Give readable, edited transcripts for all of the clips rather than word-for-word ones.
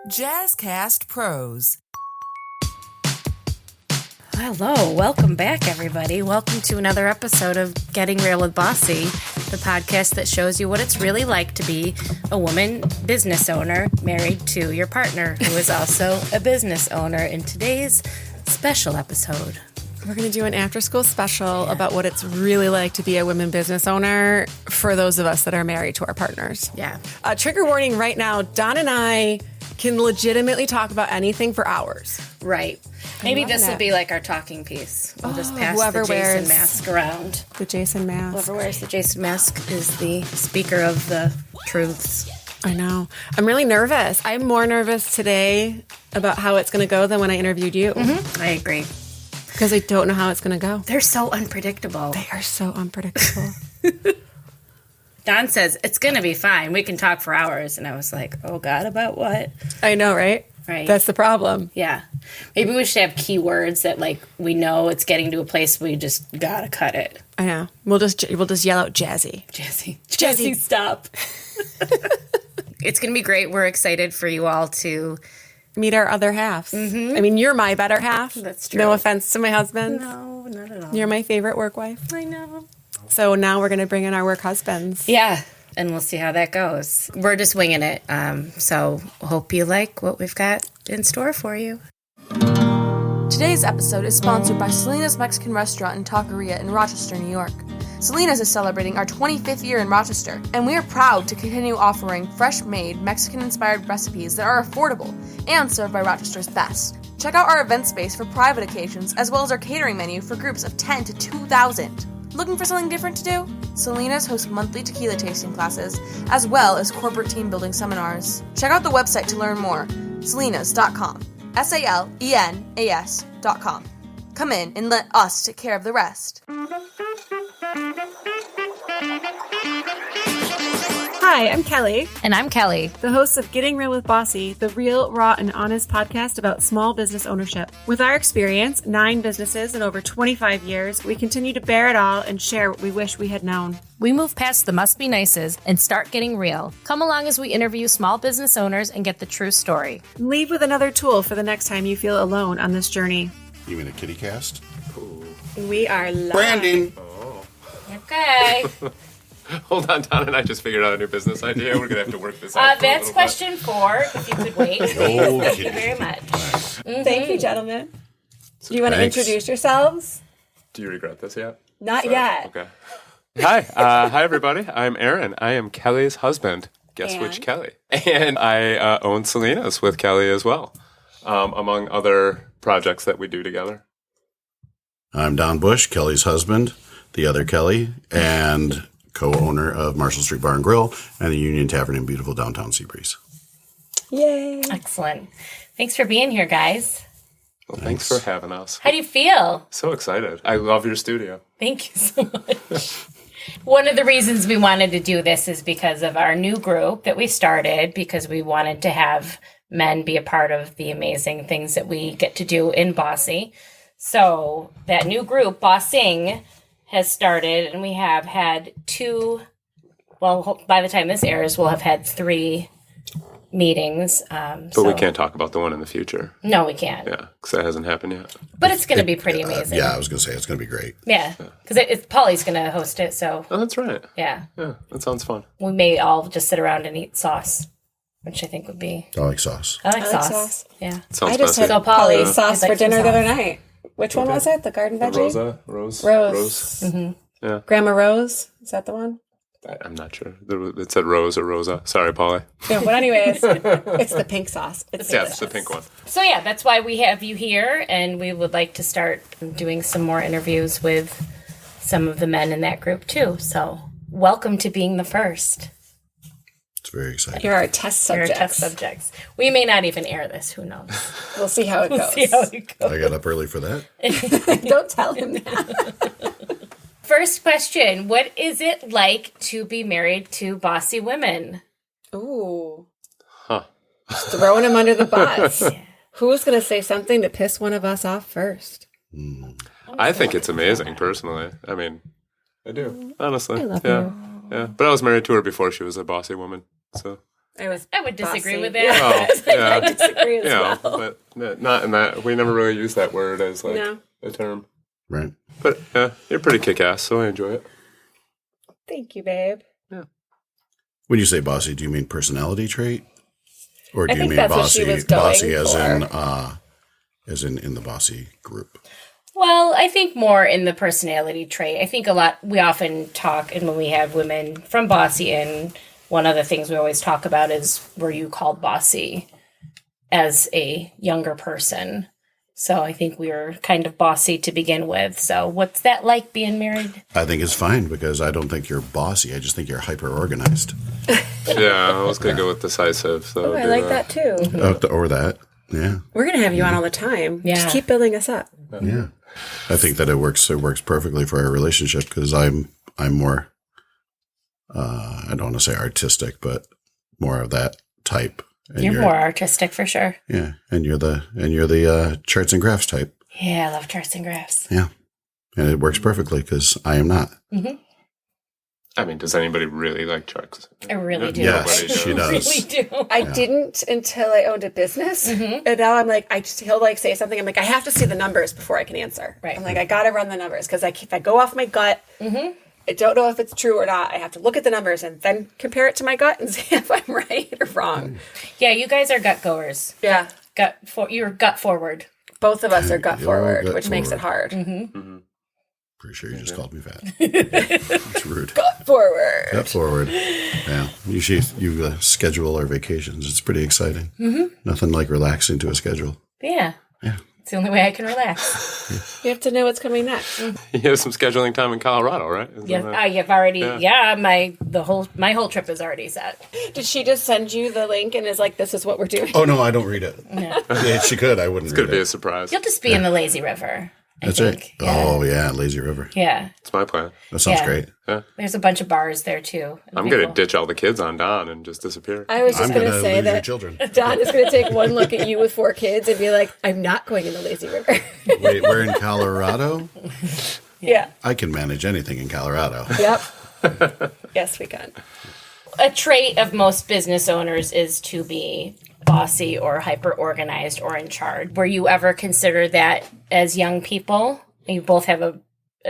Jazzcast Pros. Hello, welcome back, everybody. Welcome to another episode of Getting Real with Bossy, the podcast that shows you what it's really like to be a woman business owner married to your partner, who is also a business owner. In today's special episode, we're going to do an after-school special about what it's really like to be a women business owner for those of us that are married to our partners. Yeah. Trigger warning right now, Don and I can legitimately talk about anything for hours. Right. Maybe this will be like our talking piece. We'll just pass the Jason mask around. The Jason mask. Whoever wears the Jason mask is the speaker of the truths. I know. I'm really nervous. I'm more nervous today about how it's going to go than when I interviewed you. Mm-hmm. I agree. Because I don't know how it's going to go. They're so unpredictable. They are so unpredictable. Don says, it's going to be fine. We can talk for hours. And I was like, oh, God, about what? I know, right? Right. That's the problem. Yeah. Maybe we should have keywords that, like, we know it's getting to a place where we just got to cut it. I know. We'll just yell out Jazzy. Jazzy, stop. It's going to be great. We're excited for you all to meet our other halves. Mm-hmm. I mean, you're my better half. That's true. No offense to my husband. No, not at all. You're my favorite work wife. I know. So now we're going to bring in our work husbands. Yeah, and we'll see how that goes. We're just winging it. So hope you like what we've got in store for you. Today's episode is sponsored by Selena's Mexican Restaurant and Taqueria in Rochester, New York. Selena's is celebrating our 25th year in Rochester, and we are proud to continue offering fresh-made, Mexican-inspired recipes that are affordable and served by Rochester's best. Check out our event space for private occasions, as well as our catering menu for groups of 10 to 2,000. Looking for something different to do? Selena's hosts monthly tequila tasting classes, as well as corporate team building seminars. Check out the website to learn more, selenas.com, SALENAS.com. Come in and let us take care of the rest. Hi, I'm Kelly. And I'm Kelly, the host of Getting Real with Bossy, the real, raw, and honest podcast about small business ownership. With our experience, 9 businesses and over 25 years, we continue to bear it all and share what we wish we had known. We move past the must be nices and start getting real. Come along as we interview small business owners and get the true story. Leave with another tool for the next time you feel alone on this journey. You mean a kitty cast? Ooh. We are live. Branding. Oh. Okay. Hold on, Don and I just figured out a new business idea. We're going to have to work this out. That's question 4, if you could wait. Thank you very much. Nice. Mm-hmm. Thank you, gentlemen. Do you want to introduce yourselves? Do you regret this yet? Not yet. Okay. Hi, everybody. I'm Aaron. I am Kelly's husband. Guess which Kelly? And I own Selena's with Kelly as well, among other projects that we do together. I'm Don Bush, Kelly's husband, the other Kelly, and co-owner of Marshall Street Bar and Grill and the Union Tavern in beautiful downtown Seabreeze. Yay. Excellent. Thanks for being here, guys. Well, thanks for having us. How do you feel? So excited. I love your studio. Thank you so much. One of the reasons we wanted to do this is because of our new group that we started, because we wanted to have men be a part of the amazing things that we get to do in Bossy. So that new group, Bossing, has started, and we have had 2, well, by the time this airs, we'll have had 3 meetings. But we can't talk about the one in the future. No, we can't. Yeah, because that hasn't happened yet. But it's going to be pretty amazing. Yeah, I was going to say, it's going to be great. Yeah, because Polly's going to host it, so. Oh, that's right. Yeah. Yeah, that sounds fun. We may all just sit around and eat sauce, which I think would be. I like sauce. I like sauce. Yeah. Sounds I just messy. had Polly sauce for dinner the other night. Which one was it? The garden veggie? Rose. Mm-hmm. Yeah. Grandma Rose? Is that the one? I'm not sure. It said Rose or Rosa. Sorry, Polly. Yeah, but anyways, it's the pink sauce. It's the pink one. So yeah, that's why we have you here, and we would like to start doing some more interviews with some of the men in that group too. So welcome to being the first. It's very exciting. You're our test subjects. We may not even air this. Who knows? We'll see how it goes. I got up early for that. Don't tell him that. First question, what is it like to be married to bossy women? Ooh. Huh. Throwing him under the bus. Yeah. Who's going to say something to piss one of us off first? I think it's amazing, personally. I mean, I do, honestly. I love you. Yeah, but I was married to her before she was a bossy woman, so. I would disagree bossy. with that. Oh, yeah. I disagree as Yeah, well. but not in that. We never really use that word as like No. a term. Right. But yeah, you're pretty kick-ass, so I enjoy it. Thank you, babe. When you say bossy, do you mean personality trait? Or do I you think mean that's what she bossy was going bossy for. as in the bossy group? Well, I think more in the personality trait. I think we often talk, and when we have women from Bossy in, one of the things we always talk about is, were you called bossy as a younger person? So I think we were kind of bossy to begin with. So what's that like being married? I think it's fine because I don't think you're bossy. I just think you're hyper organized. Yeah, I was going to go with decisive. So I like that too. Or that. Yeah. We're going to have you on all the time. Yeah. Just keep building us up. Yeah. I think that it works perfectly for our relationship because I'm more I don't want to say artistic, but more of that type. And You're more artistic for sure. Yeah. And you're the charts and graphs type. Yeah, I love charts and graphs. Yeah. And it works perfectly because I am not. Mm-hmm. I mean, does anybody really like charts? I really do. Yes, Nobody she does. does. really do. I didn't until I owned a business. And now I'm like, he'll like say something. I'm like, I have to see the numbers before I can answer. Right. I'm like, I got to run the numbers because if I go off my gut, I don't know if it's true or not. I have to look at the numbers and then compare it to my gut and see if I'm right or wrong. Yeah, you guys are gut goers. Yeah. You're gut forward. Both of us are gut You're forward, gut which makes it hard. Pretty sure you just called me fat. It's rude. Gut forward. Gut forward. Yeah. You schedule our vacations. It's pretty exciting. Nothing like relaxing to a schedule. Yeah. Yeah. It's the only way I can relax. You have to know what's coming next. You have some scheduling time in Colorado, right? Isn't Yes, that- you've already. Yeah, my whole trip is already set. Did she just send you the link and is like, this is what we're doing? Oh, no, I don't read it. No. Yeah, she could. I wouldn't It's going read to be a it. surprise. You'll just be in the lazy river. That's I right. think. Yeah. Oh, yeah. Lazy River. Yeah. It's my plan. That sounds Yeah. great. There's a bunch of bars there too. I'm going to ditch all the kids on Don and just disappear. I was just I'm going going to to say lose your that children. Don is going to take one look at you with 4 kids and be like, I'm not going in the lazy river. Wait, we're in Colorado? Yeah. I can manage anything in Colorado. Yep. Yes, we can. A trait of most business owners is to be bossy or hyper organized or in charge. Were you ever considered that as young people? You both have a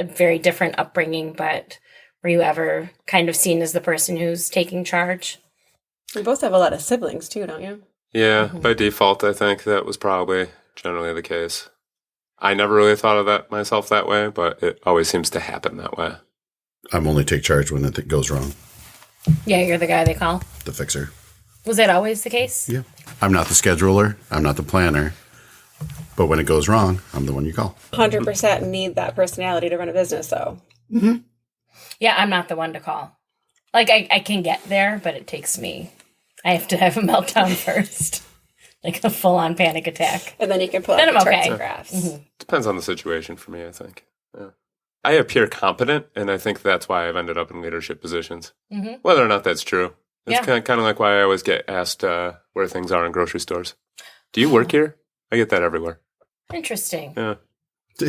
very different upbringing, but were you ever kind of seen as the person who's taking charge? We both have a lot of siblings too, don't you? Yeah, by default, I think that was probably generally the case. I never really thought of that myself that way, but it always seems to happen that way. I'm only take charge when it goes wrong. Yeah, you're the guy they call. The fixer. Was that always the case? Yeah. I'm not the scheduler. I'm not the planner. But when it goes wrong, I'm the one you call. 100% need that personality to run a business, though. Yeah, I'm not the one to call. Like, I can get there, but it takes me. I have to have a meltdown first. Like a full-on panic attack. And then you can pull Then out the I'm charts okay. and graphs. Depends on the situation for me, I think. Yeah. I appear competent, and I think that's why I've ended up in leadership positions. Whether or not that's true. It's kind of like why I always get asked where things are in grocery stores. Do you work here? I get that everywhere. Interesting. Yeah.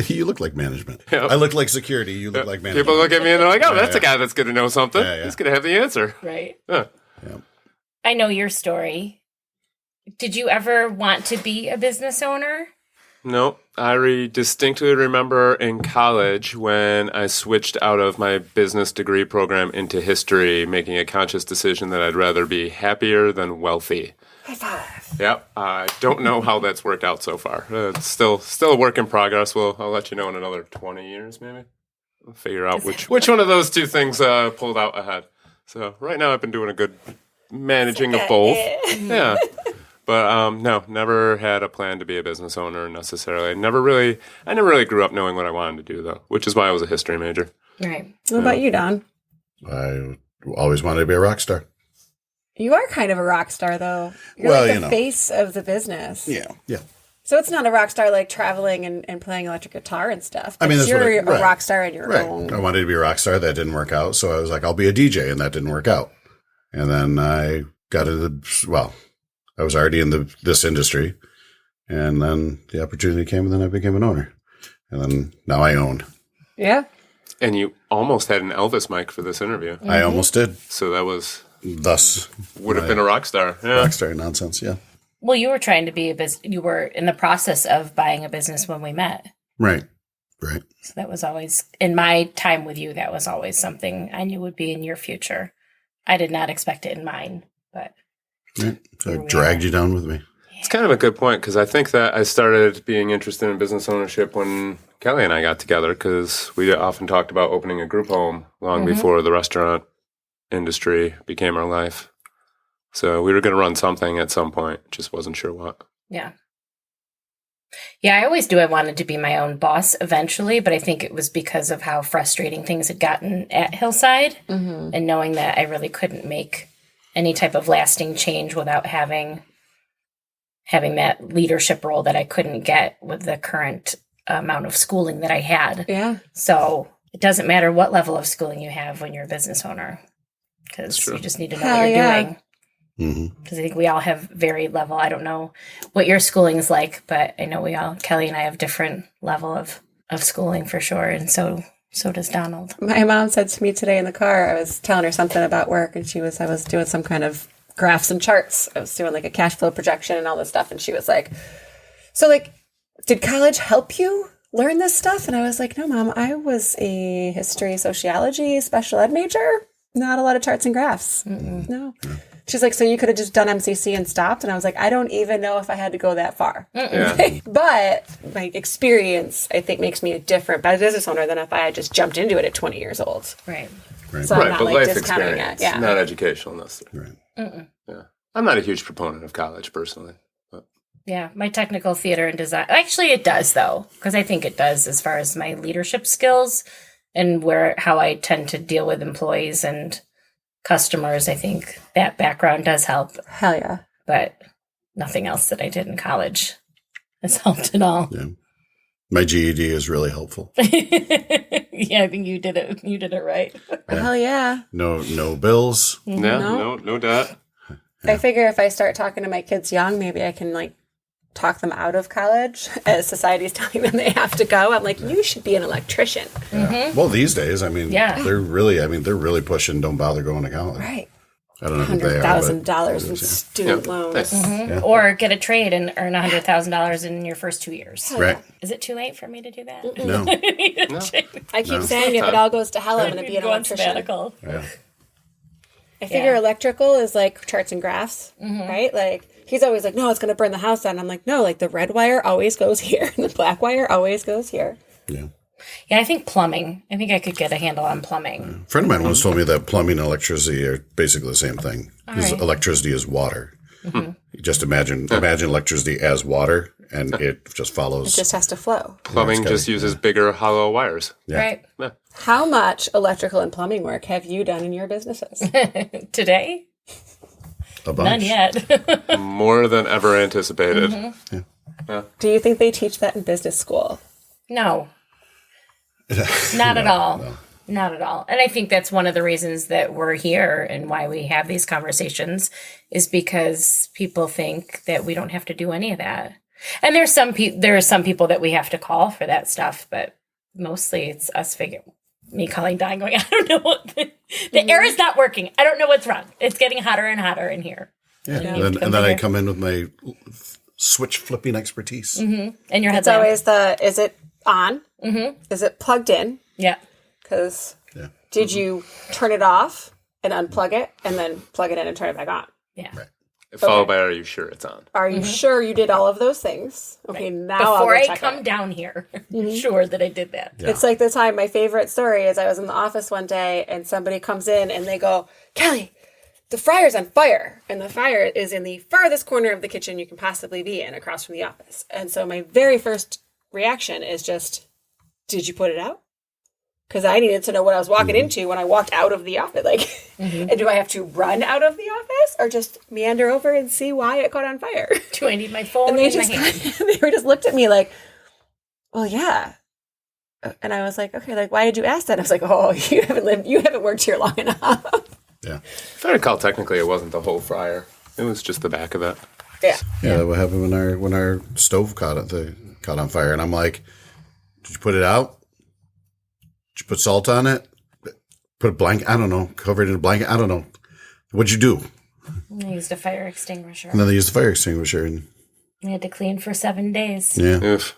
You look like management. Yep. I look like security. You look like management. People look at me and they're like, oh, Yeah, that's a yeah. guy that's going to know something. Yeah, yeah. He's going to have the answer. Right. Yeah. Yeah. I know your story. Did you ever want to be a business owner? No, I distinctly remember in college when I switched out of my business degree program into history, making a conscious decision that I'd rather be happier than wealthy. High five. Yep, I don't know how that's worked out so far. It's still a work in progress. I'll let you know in another 20 years, maybe. I'll figure out which one of those two things pulled out ahead. So right now I've been doing a good managing of both. Yeah. But no, never had a plan to be a business owner necessarily. I never really grew up knowing what I wanted to do, though, which is why I was a history major. Right. What about you, Don? I always wanted to be a rock star. You are kind of a rock star, though. You're Well, like you the know. face of the business. Yeah. So it's not a rock star like traveling and playing electric guitar and stuff. I mean, But that's what you're right. a rock star in your Right. own. I wanted to be a rock star. That didn't work out. So I was like, I'll be a DJ. And that didn't work out. And then I got into I was already in this industry. And then the opportunity came and then I became an owner. And then now I own. Yeah. And you almost had an Elvis mic for this interview. I almost did. So that was thus would have been a rock star. Yeah. rock star nonsense. Yeah. Well, you were trying to be you were in the process of buying a business when we met. Right. So that was always, in my time with you, that was always something I knew would be in your future. I did not expect it in mine, but. Right. So I dragged you down with me. It's kind of a good point because I think that I started being interested in business ownership when Kelly and I got together because we often talked about opening a group home long before the restaurant industry became our life. So we were going to run something at some point, just wasn't sure what. Yeah. Yeah, I always knew I wanted to be my own boss eventually, but I think it was because of how frustrating things had gotten at Hillside and knowing that I really couldn't make any type of lasting change without having that leadership role that I couldn't get with the current amount of schooling that I had. Yeah. So it doesn't matter what level of schooling you have when you're a business owner because you just need to know what you're doing. Because I think we all have varied level. I don't know what your schooling is like, but I know Kelly and I have different level of schooling for sure. And so does Donald. My mom said to me today in the car, I was telling her something about work, and I was doing some kind of graphs and charts. I was doing like a cash flow projection and all this stuff. And she was like, so like, did college help you learn this stuff? And I was like, no, Mom, I was a history, sociology, special ed major. Not a lot of charts and graphs. No. She's like, so you could have just done MCC and stopped? And I was like, I don't even know if I had to go that far. But my experience, I think, makes me a different business owner than if I had just jumped into it at 20 years old. Right. So I'm not but like life discounting experience, it. Yeah. not educational necessarily. Right. Yeah. I'm not a huge proponent of college personally. But. Yeah, my technical theater and design. Actually, it does, though, because I think it does as far as my leadership skills and how I tend to deal with employees and customers. I think that background does help. Hell yeah. But nothing else that I did in college has helped at all. Yeah. My GED is really helpful. Yeah, I think you did it. You did it right. Hell yeah. No bills. Yeah, no debt. I figure if I start talking to my kids young, maybe I can like talk them out of college as society's telling them they have to go. I'm like, you should be an electrician. Yeah. Well, these days, I mean, they're really pushing don't bother going to college. Right. I don't know who they are. $100,000 in student loans. Yeah. Or get a trade and earn $100,000 in your first 2 years. Right. Is it too late for me to do that? No. I keep saying if it all goes to hell, I'm going to be an Go on electrician. sabbatical. Yeah. I figure electrical is like charts and graphs, right? Like he's always like, no, it's going to burn the house down. I'm like, no, like the red wire always goes here and the black wire always goes here. Yeah. Yeah, I think plumbing. I think I could get a handle on plumbing. A friend of mine once told me that plumbing and electricity are basically the same thing. Because electricity is water. Just imagine electricity as water, and it just follows. It just has to flow. Plumbing just uses bigger hollow wires. Yeah. Right. Yeah. How much electrical and plumbing work have you done in your businesses? Today? A bunch. None yet. More than ever anticipated. Do you think they teach that in business school? No. Not at all. No. Not at all. And I think that's one of the reasons that we're here and why we have these conversations is because people think that we don't have to do any of that. And there are some people that we have to call for that stuff, but mostly it's us me calling Don going, I don't know what the air is not working. I don't know what's wrong. It's getting hotter and hotter in here. Yeah. And then I come in with my switch flipping expertise. And your It's headlamp. always is it on? Is it plugged in? Yeah. Because did you turn it off and unplug it and then plug it in and turn it back on? Yeah. Right. Followed by, are you sure it's on? Are you sure you did all of those things? Okay, now Before I'll go I check come it. down here, sure that I did that. Yeah. It's like the time, my favorite story is I was in the office one day and somebody comes in and they go, Kelly, the fryer's on fire. And the fire is in the farthest corner of the kitchen you can possibly be in across from the office. And so my very first reaction is just, did you put it out? Because I needed to know what I was walking into when I walked out of the office. Like, and do I have to run out of the office or just meander over and see why it caught on fire? Do I need my phone And they in my just hand? they were just looked at me like, well, yeah. And I was like, okay, like, why did you ask that? I was like, oh, you haven't worked here long enough. Yeah. If I recall, technically it wasn't the whole fryer. It was just the back of it. Yeah. Yeah, that what happened when our stove caught on fire, and I'm like, did you put it out? Did you put salt on it? Put a blanket? I don't know. Cover it in a blanket? I don't know. What'd you do? I used a fire extinguisher. And then they used the fire extinguisher. And We had to clean for 7 days. yeah. Oof.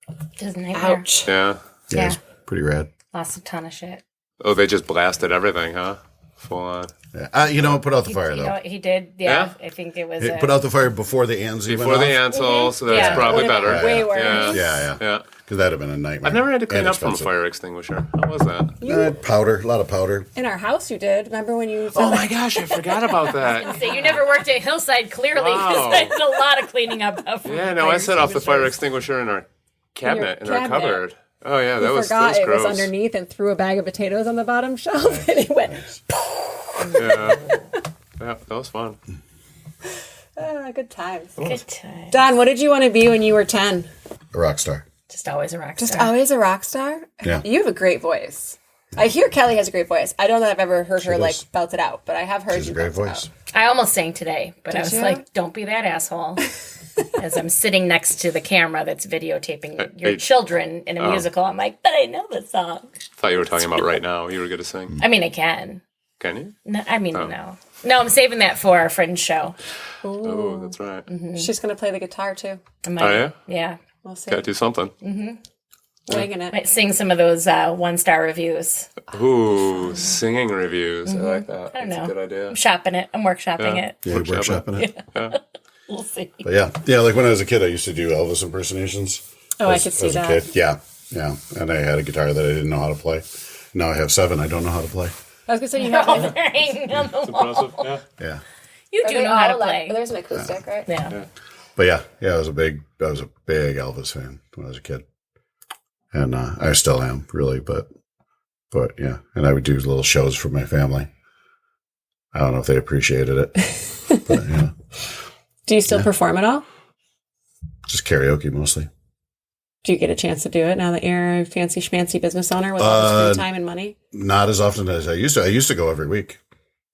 It was a nightmare. Ouch. Yeah. Yeah, it's pretty rad. Lost a ton of shit. Oh, they just blasted everything, huh? Full on. Yeah. Put out the fire, You though. know what he did? Yeah. I think it was. Put out the fire before the Ansley Before went the off. Ansel, so that's Yeah. probably Would've been better. way worse. Yeah. Because that'd have been a nightmare. I've never had to clean And up from a expensive. fire extinguisher. How was that? Powder, a lot of powder. In our house, you did. Remember when you? Oh my gosh, I forgot about that. So you never worked at Hillside, clearly, because Wow. I did a lot of cleaning up. Yeah, no, I set off the fire extinguisher in our cabinet, in our cabinet. cubboard. Oh yeah, that You was forgot it gross. was underneath and threw a bag of potatoes on the bottom shelf, and it went. Yeah. Yeah, that was fun. Good times. Good time. Don, what did you want to be when you were 10? A rock star. Just always a rock Just star. always a rock star? Yeah. You have a great voice. I hear Kelly has a great voice. I don't know if I've ever heard her does. like belt it out, but I have heard She's you a great belt it voice. out. I almost sang today, but I was you? like, don't be that asshole. As I'm sitting next to the camera that's videotaping your hey. children in a musical, I'm like, but I know the song. Thought you were talking about right now. You were going to sing. I mean, I can. Can you? No, I mean, no. No, I'm saving that for our fringe show. Oh, that's right. She's going to play the guitar too. I might, Oh, yeah? Yeah. We'll see. Got to do something. Winging it. Might sing some of those 1-star reviews. Ooh, singing reviews. I like that. I don't That's know. a good idea. I'm shopping it. I'm workshopping it. Yeah, you're workshopping it. We'll see. But yeah, like when I was a kid, I used to do Elvis impersonations. Oh, I as- could see as a that. kid. Yeah. And I had a guitar that I didn't know how to play. Now I have 7 I don't know how to play. I was going to say you have All like, hanging on the wall. Impressive. Yeah. Yeah. You are do they know how to all, like- play. but there's an acoustic, right? Yeah. But yeah, I was a big Elvis fan when I was a kid. And I still am, really, but yeah. And I would do little shows for my family. I don't know if they appreciated it. But yeah. Do you still perform at all? Just karaoke mostly. Do you get a chance to do it now that you're a fancy schmancy business owner with all this free time and money? Not as often as I used to. I used to go every week.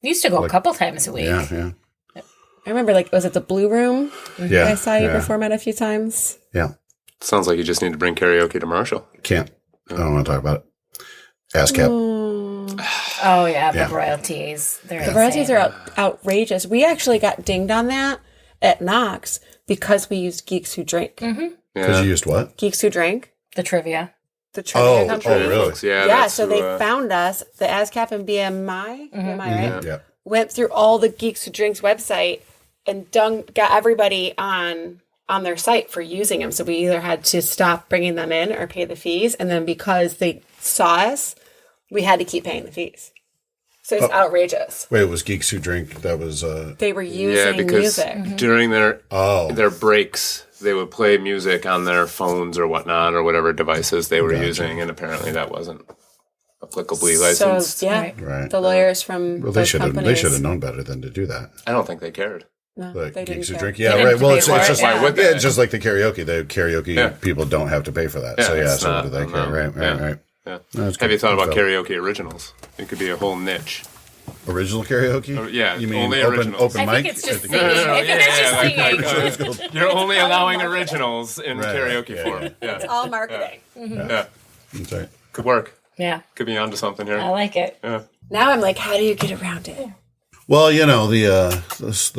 You used to go a couple times a week. Yeah. I remember, like, was it the Blue Room? Yeah. I saw you yeah. perform at a few times. Yeah. Sounds like you just need to bring karaoke to Marshall. Can't. I don't want to talk about it. ASCAP. Oh, yeah. The Yeah. royalties. The royalties are outrageous. We actually got dinged on that at Knox because we used Geeks Who Drink. Because Yeah. you used what? Geeks Who Drink, The trivia. the trivia company. Oh, really? Folks, yeah, Yeah, that's so who, they found us, the ASCAP and BMI, right? Yeah. Went through all the Geeks Who Drinks website and got everybody on their site for using them. So we either had to stop bringing them in or pay the fees. And then because they saw us, we had to keep paying the fees. So it's outrageous. Wait, it was Geeks Who Drink. That was, They were Yeah, using because music. during their Oh. breaks, they would play music on their phones or whatnot or whatever devices they were using, and apparently that wasn't applicably licensed. So, yeah, Right. the lawyers from Well, they those should have companies. known better than to do that. I don't think they cared. No, Like they didn't Geeks Who care. Drink. Yeah, didn't right. have to Well, pay it's for it. just Why would yeah, they? it's just like the karaoke. The karaoke Yeah. people don't have to pay for that. Yeah, So yeah, it's so not- what do they care? no, Right. yeah. No, it's Have you good. thought about So, karaoke originals? It could be a whole niche. original karaoke? yeah, you mean only open originals. mic? I think it's just think- singing. I think it's just singing. You're only allowing originals in Right, karaoke yeah, form. Yeah. It's all marketing. Yeah. That's right. Could work. Yeah. Could be onto something here. I like it. Yeah. Now I'm like, how do you get around it? Well, you know the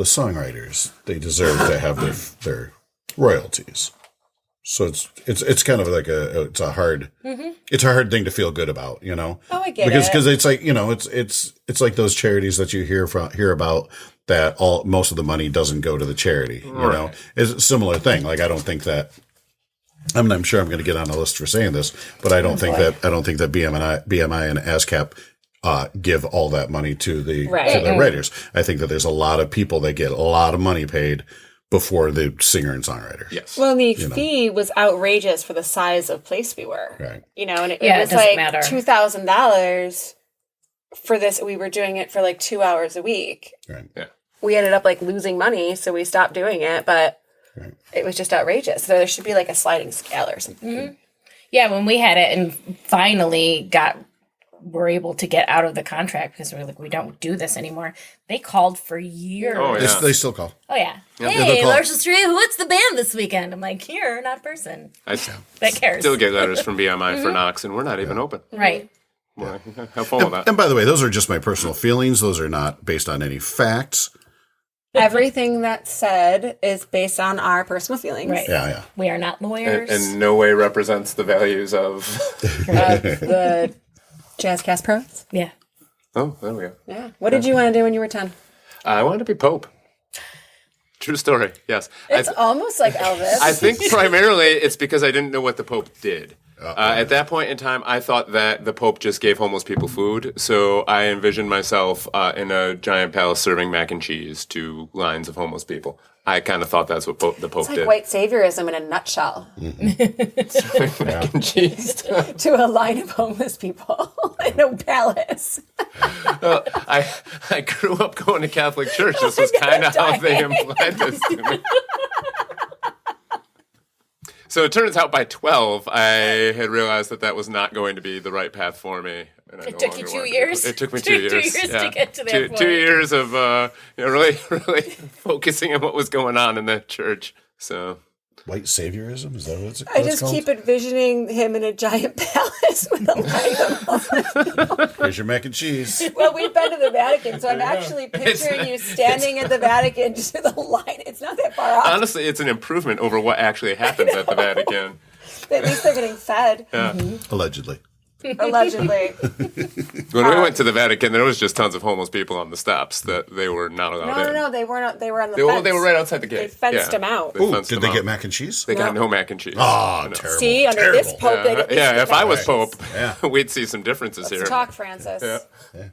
songwriters, they deserve to have their royalties. So it's kind of like it's a hard thing to feel good about, you know. Oh, I get because it. it's like, you know, it's like those charities that you hear about that most of the money doesn't go to the charity, you know. It's a similar thing. Like I don't think that I'm sure I'm going to get on a list for saying this, but I don't think that BMI and ASCAP give all that money to the writers. I think that there's a lot of people that get a lot of money paid before the singer and songwriter. Yes. Well, the fee was outrageous for the size of place we were. Right. You know, and it Yeah, it was doesn't like matter. $2,000 for this. We were doing it for like 2 hours a week. Right. Yeah. We ended up like losing money, so we stopped doing it, but it was just outrageous. So there should be like a sliding scale or something. Yeah, when we had it and finally were able to get out of the contract because we were like, we don't do this anymore. They called for years. Oh, yeah. They still call. Oh, yeah. they'll Hey, call. Larson Street, what's the band this weekend? I'm like, here, not a person. I That cares. still get letters from BMI for Knox, and we're not even open. Right. Well, have fun with that. And by the way, those are just my personal feelings. Those are not based on any facts. Everything that's said is based on our personal feelings. Right. Yeah. We are not lawyers. And no way represents the values of... The Jazzcast Pros. Yeah. Oh, there we go. Yeah. What did you want to do when you were 10? I wanted to be Pope. True story, yes. It's almost like Elvis. I think primarily it's because I didn't know what the Pope did. At that point in time, I thought that the Pope just gave homeless people food, so I envisioned myself in a giant palace serving mac and cheese to lines of homeless people. I kind of thought that's what the Pope It's like did. white saviorism in a nutshell. Mac and cheese. To a line of homeless people in a palace. I grew up going to Catholic church. This was kind of how they implied this to me. So it turns out by 12, I had realized that was not going to be the right path for me. And It took you 2 years? It took me 2 years. 2 years to get to that point. 2 years of really focusing on what was going on in that church. So White saviorism? Is that what it's I just keep envisioning him in a giant palace with a line of homeless people. Here's your mac and cheese. Well, we've been to the Vatican, so I'm actually picturing you standing at the Vatican just with a line. It's not that far off. honestly, it's an improvement over what actually happens at the Vatican. At least they're getting fed, Yeah. Allegedly. allegedly. When we went to the Vatican, there was just tons of homeless people on the steps that they were not allowed in. No, they weren't. They were on the They fence. were right outside the gate. They fenced them out. Ooh, fenced did them they out. get mac and cheese? They got no mac and cheese. Oh, No. terrible. See, under this pope, they get Yeah, if I was mac Pope, and cheese. we'd see some differences here. Talk, Francis. Yeah.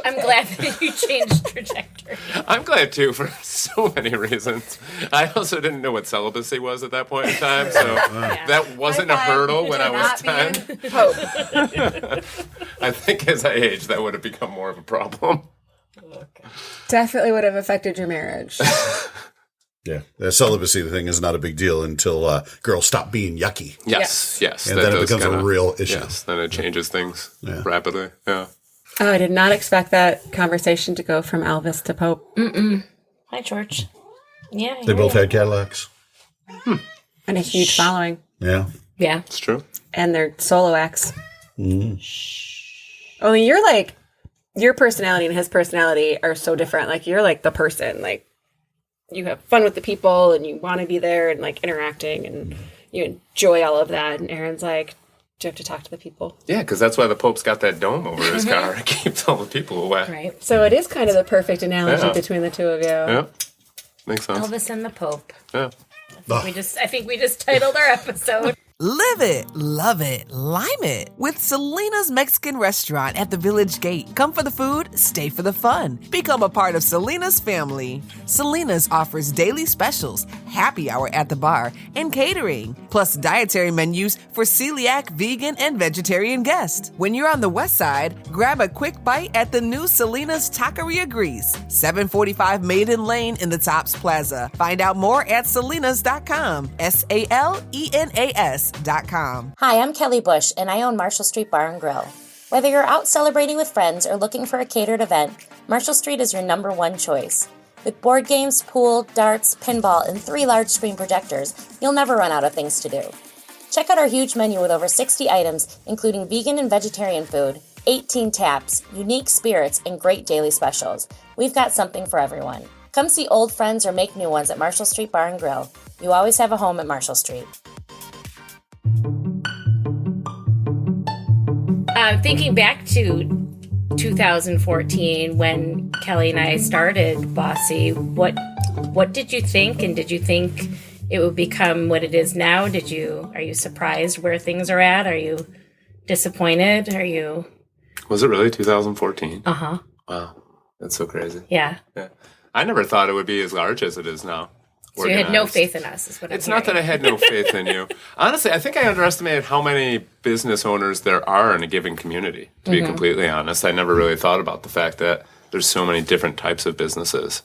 I'm glad that you changed trajectory. I'm glad too for so many reasons. I also didn't know what celibacy was at that point in time, so that wasn't a High five hurdle when to I was not 10. being Pope. I think as I aged, that would have become more of a problem. Definitely would have affected your marriage. Yeah. The celibacy thing is not a big deal until girls stop being yucky. Yes. And that then it does becomes a kinda- real issue. Yes, then it changes things rapidly. Yeah. Oh, I did not expect that conversation to go from Elvis to Pope. Hi, George. Yeah. They both had Cadillacs. And a huge following. Yeah. Yeah. It's true. And their solo acts. Only you're like, your personality and his personality are so different. Like, you're like the person. Like, you have fun with the people and you want to be there and like interacting and you enjoy all of that. And Aaron's like, do you have to talk to the people? Yeah, because that's why the Pope's got that dome over his car. It keeps all the people away. Right. So it is kind of the perfect analogy Yeah. between the two of you. Yeah. Makes sense. Elvis and the Pope. Yeah. I think we just titled our episode. Live it, love it, lime it with Selena's Mexican Restaurant at the Village Gate. Come for the food, stay for the fun. Become a part of Selena's family. Selena's offers daily specials, happy hour at the bar, and catering, plus dietary menus for celiac, vegan, and vegetarian guests. When you're on the west side, grab a quick bite at the new Selena's Taqueria Grease, 745 Maiden Lane in the Tops Plaza. Find out more at selenas.com, SALENAS.com. Hi, I'm Kelly Bush, and I own Marshall Street Bar and Grill. Whether you're out celebrating with friends or looking for a catered event, Marshall Street is your number one choice. With board games, pool, darts, pinball, and 3 large screen projectors, you'll never run out of things to do. Check out our huge menu with over 60 items, including vegan and vegetarian food, 18 taps, unique spirits, and great daily specials. We've got something for everyone. Come see old friends or make new ones at Marshall Street Bar and Grill. You always have a home at Marshall Street. Thinking back to 2014 when Kelly and I started Bossy, what did you think? And did you think it would become what it is now? Are you surprised where things are at? Are you disappointed? Was it really 2014? Uh-huh. Wow. That's so crazy. Yeah. Yeah. I never thought it would be as large as it is now. So you had no Organized. faith in us, is what I'm It's not that I had no faith in you. Honestly, I think I underestimated how many business owners there are in a given community, to be completely honest. I never really thought about the fact that there's so many different types of businesses.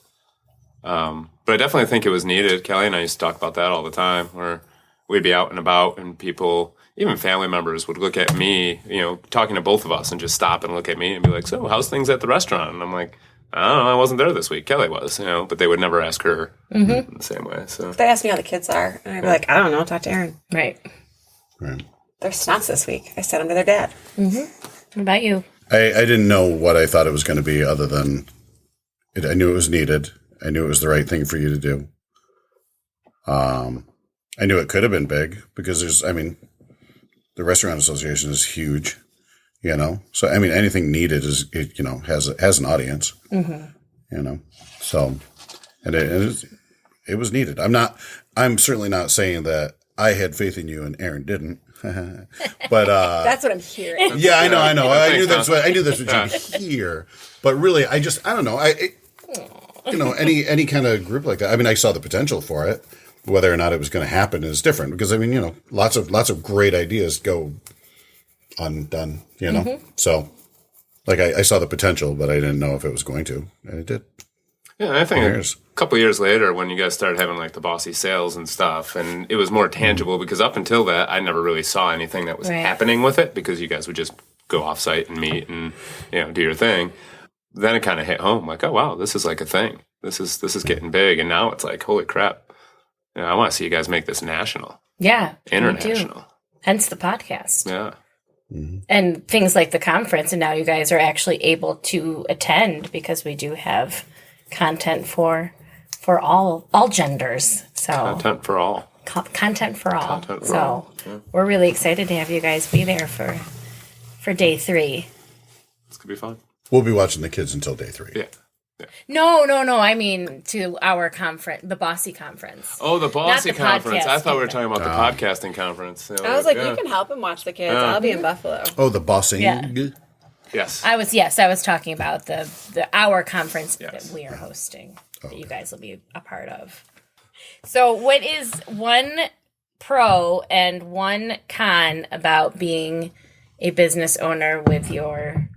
But I definitely think it was needed. Kelly and I used to talk about that all the time, where we'd be out and about and people, even family members, would look at me, talking to both of us and just stop and look at me and be like, so how's things at the restaurant? And I'm like, I don't know, I wasn't there this week. Kelly was, but they would never ask her in the same way. So They asked me how the kids are. And I'd be like, I don't know, talk to Aaron. Right. Right. They're snots this week. I sent them to their dad. What about you? I didn't know what I thought it was going to be other than I knew it was needed. I knew it was the right thing for you to do. I knew it could have been big because the Restaurant Association is huge, So, anything needed is, has an audience, So, and it was needed. I'm certainly not saying that I had faith in you and Aaron didn't. But that's what I'm hearing. Yeah, I know. I knew that's what you'd hear. But really, I don't know. Any kind of group like that. I saw the potential for it. Whether or not it was going to happen is different because lots of great ideas go undone. So like I saw the potential, but I didn't know if it was going to, and it did. Yeah, I think a couple years later when you guys started having like the BOSSY sales and stuff, and it was more tangible because up until that, I never really saw anything that was happening with it because you guys would just go off site and meet and do your thing. Then it kind of hit home like, oh wow, this is like a thing. This is getting big, and now it's like, holy crap. I want to see you guys make this national. Yeah. International. Hence the podcast. Yeah. Mm-hmm. And things like the conference, and now you guys are actually able to attend because we do have content for all genders. So content for all. Content for all. Content for all. Yeah. We're really excited to have you guys be there for day 3. It's going to be fun. We'll be watching the kids until day 3. Yeah. No. I mean, to our conference, the BOSSY conference. Oh, the BOSSY conference. I thought we were talking about the podcasting conference. I was like, you can help him watch the kids. I'll be in Buffalo. Oh, the bossing. Yeah. Yes. I was talking about our conference that we are hosting that you guys will be a part of. So, what is one pro and one con about being a business owner with your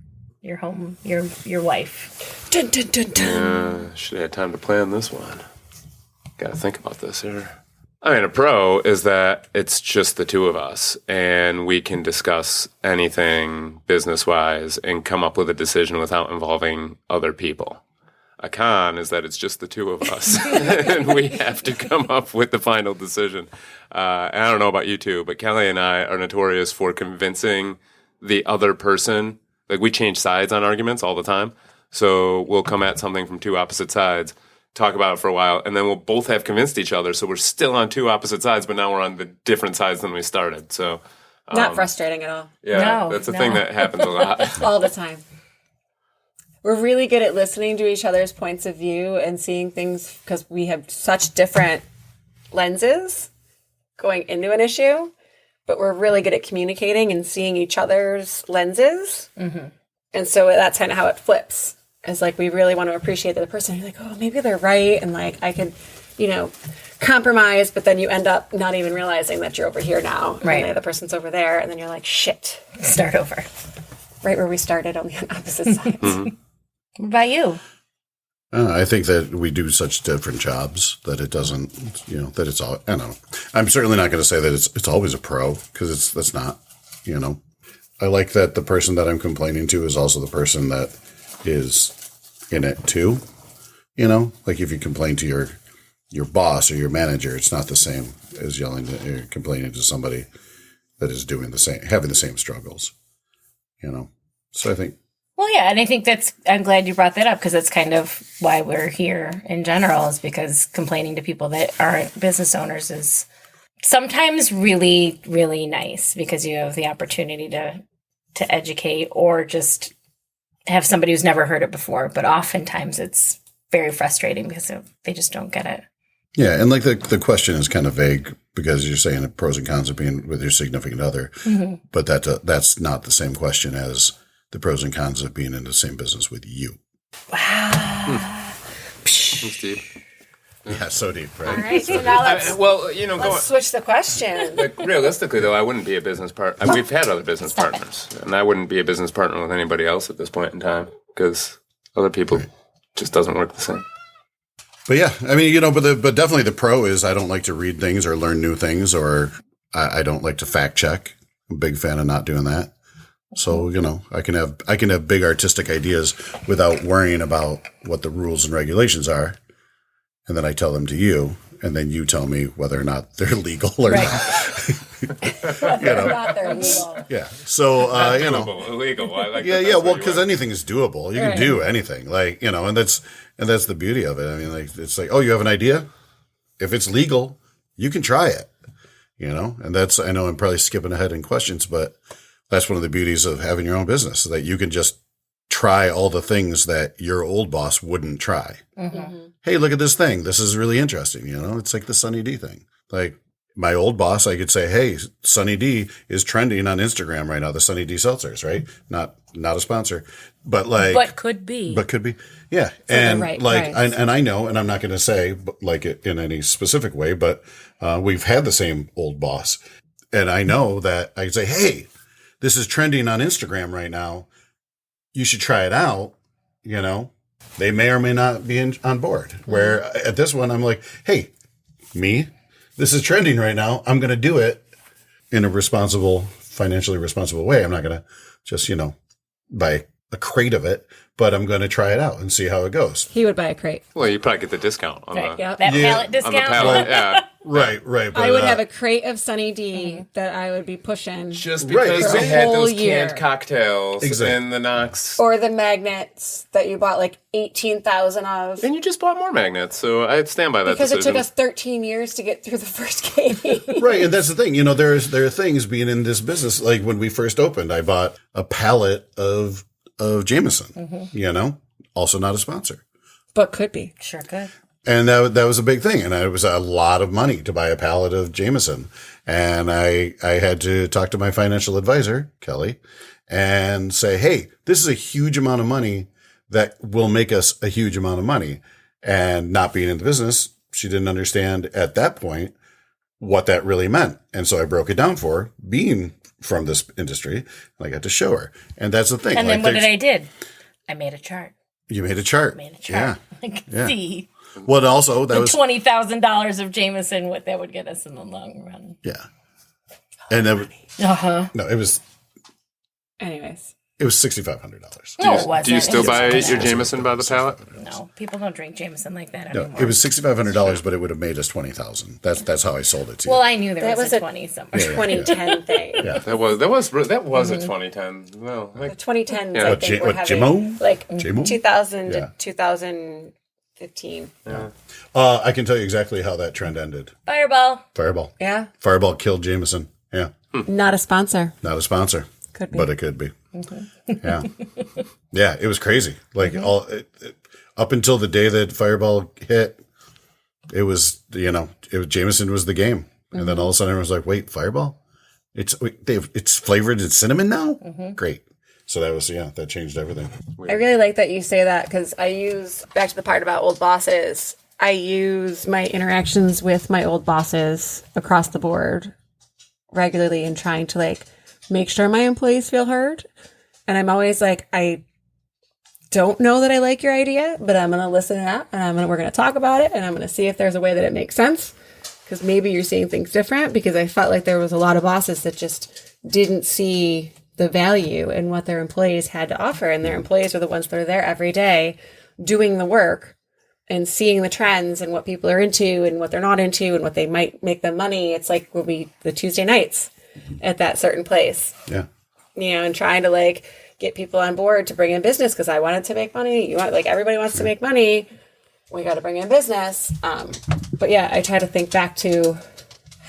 home, your wife? Dun, dun, dun, dun. Should have had time to plan this one. Got to think about this here. A pro is that it's just the two of us, and we can discuss anything business-wise and come up with a decision without involving other people. A con is that it's just the two of us, and we have to come up with the final decision. And I don't know about you two, but Kelly and I are notorious for convincing the other person. Like, we change sides on arguments all the time. So we'll come at something from two opposite sides, talk about it for a while, and then we'll both have convinced each other. So we're still on two opposite sides, but now we're on the different sides than we started. So not frustrating at all. Yeah, that's a thing that happens a lot. All the time. We're really good at listening to each other's points of view and seeing things because we have such different lenses going into an issue, but we're really good at communicating and seeing each other's lenses. Mm-hmm. And so that's kind of how it flips. It's like we really want to appreciate the person. You're like, oh, maybe they're right. And like I could, compromise, but then you end up not even realizing that you're over here now. Right. And the other person's over there. And then you're like, shit. Start over. Right where we started on the opposite sides. Mm-hmm. What about you? I think that we do such different jobs that it doesn't, that it's all, I don't know. I'm certainly not going to say that it's always a pro because that's not, I like that the person that I'm complaining to is also the person that is in it too. Like if you complain to your boss or your manager, it's not the same as complaining to somebody that is doing the same, having the same struggles, So I think. Well, yeah, and I think I'm glad you brought that up because that's kind of why we're here in general is because complaining to people that aren't business owners is sometimes really, really nice because you have the opportunity to educate or just have somebody who's never heard it before. But oftentimes it's very frustrating because they just don't get it. Yeah, and like the question is kind of vague because you're saying the pros and cons of being with your significant other, but that's not the same question as the pros and cons of being in the same business with you. Wow. That's deep. Yeah, so deep, right? All right, so now let's switch the question. Like, realistically, though, I wouldn't be a business partner. We've had other business partners, and I wouldn't be a business partner with anybody else at this point in time because other people just doesn't work the same. But yeah, but definitely the pro is I don't like to read things or learn new things, or I don't like to fact check. I'm a big fan of not doing that. So, I can have big artistic ideas without worrying about what the rules and regulations are. And then I tell them to you, and then you tell me whether or not they're legal or not. Not they're legal. Yeah. So, Doable, illegal. I like yeah, that. yeah. That's Well, what you because want. anything is doable. You can do anything, and that's the beauty of it. I mean, like, it's like, oh, you have an idea? If it's legal, you can try it, and I know I'm probably skipping ahead in questions, but that's one of the beauties of having your own business, so that you can just try all the things that your old boss wouldn't try. Mm-hmm. Hey, look at this thing. This is really interesting. It's like the Sunny D thing. Like my old boss, I could say, hey, Sunny D is trending on Instagram right now. The Sunny D seltzers, right? Not a sponsor, but could be. Yeah. So and the right like, price. I know, and I'm not going to say like it in any specific way, but we've had the same old boss, and I know that I say, hey, this is trending on Instagram right now. You should try it out. They may or may not be on board. Where at this one, I'm like, hey, this is trending right now. I'm going to do it in a financially responsible way. I'm not going to just, buy a crate of it, but I'm going to try it out and see how it goes. He would buy a crate. Well, you probably get the discount on Right. the That pallet discount. on the pallet. Yeah. Right. But, I would have a crate of Sunny D that I would be pushing. Just Right, because exactly. they had For a those whole year. canned cocktails Exactly. and the Knox. Or the magnets that you bought like 18,000 of. And you just bought more magnets, so I'd stand by that Because it decision. took us 13 years to get through the first game. Right, and that's the thing. There are things being in this business. Like when we first opened, I bought a pallet of Jameson. Also not a sponsor, But could be. Sure could. and that was a big thing. And it was a lot of money to buy a pallet of Jameson. And I had to talk to my financial advisor, Kelly, and say, hey, this is a huge amount of money that will make us a huge amount of money. And not being in the business, she didn't understand at that point what that really meant. And so I broke it down for her, being from this industry, and I got to show her. And that's the thing. And then like, what did? I made a chart. You made a chart. Yeah. I could Yeah. see Well, also, that the was, $20,000 of Jameson, what that would get us in the long run. yeah. And that was, Uh-huh. no, it was Anyways. $6,500. No, it wasn't. Do you still It was buy $6,500. your Jameson by the pallet? No, people don't drink Jameson like that No, anymore. it was $6,500, but it would have made us $20,000. That's how I sold it to you. Well, I knew there That was was a a 20 somewhere. 2010 thing. Yeah. That was a 2010. Well, The like, 2010s, Yeah. I What, think, were having Jimo? like Jimo? 2000 Yeah. to 2015. I can tell you exactly how that trend ended. Fireball. Fireball. Yeah. Fireball killed Jameson. Yeah. Not a sponsor. Not a sponsor. Could be. But it could be. Yeah. Yeah, it was crazy. Like up until the day that Fireball hit, it was Jameson was the game. And then all of a sudden everyone was like, wait, Fireball? It's flavored in cinnamon now? Great. So that changed everything. I really like that you say that because I use, back to the part about old bosses, I use my interactions with my old bosses across the board regularly in trying to make sure my employees feel heard. And I'm always like, I don't know that I like your idea, but I'm going to listen up and we're going to talk about it. And I'm going to see if there's a way that it makes sense. Because maybe you're seeing things different, because I felt like there was a lot of bosses that just didn't see the value in what their employees had to offer. And their employees are the ones that are there every day doing the work and seeing the trends and what people are into and what they're not into and what they might make them money. It's like we'll be the Tuesday nights at that certain place, Yeah. and trying to get people on board to bring in business, because I wanted to make money. Everybody wants to make money. We got to bring in business. But yeah, I try to think back to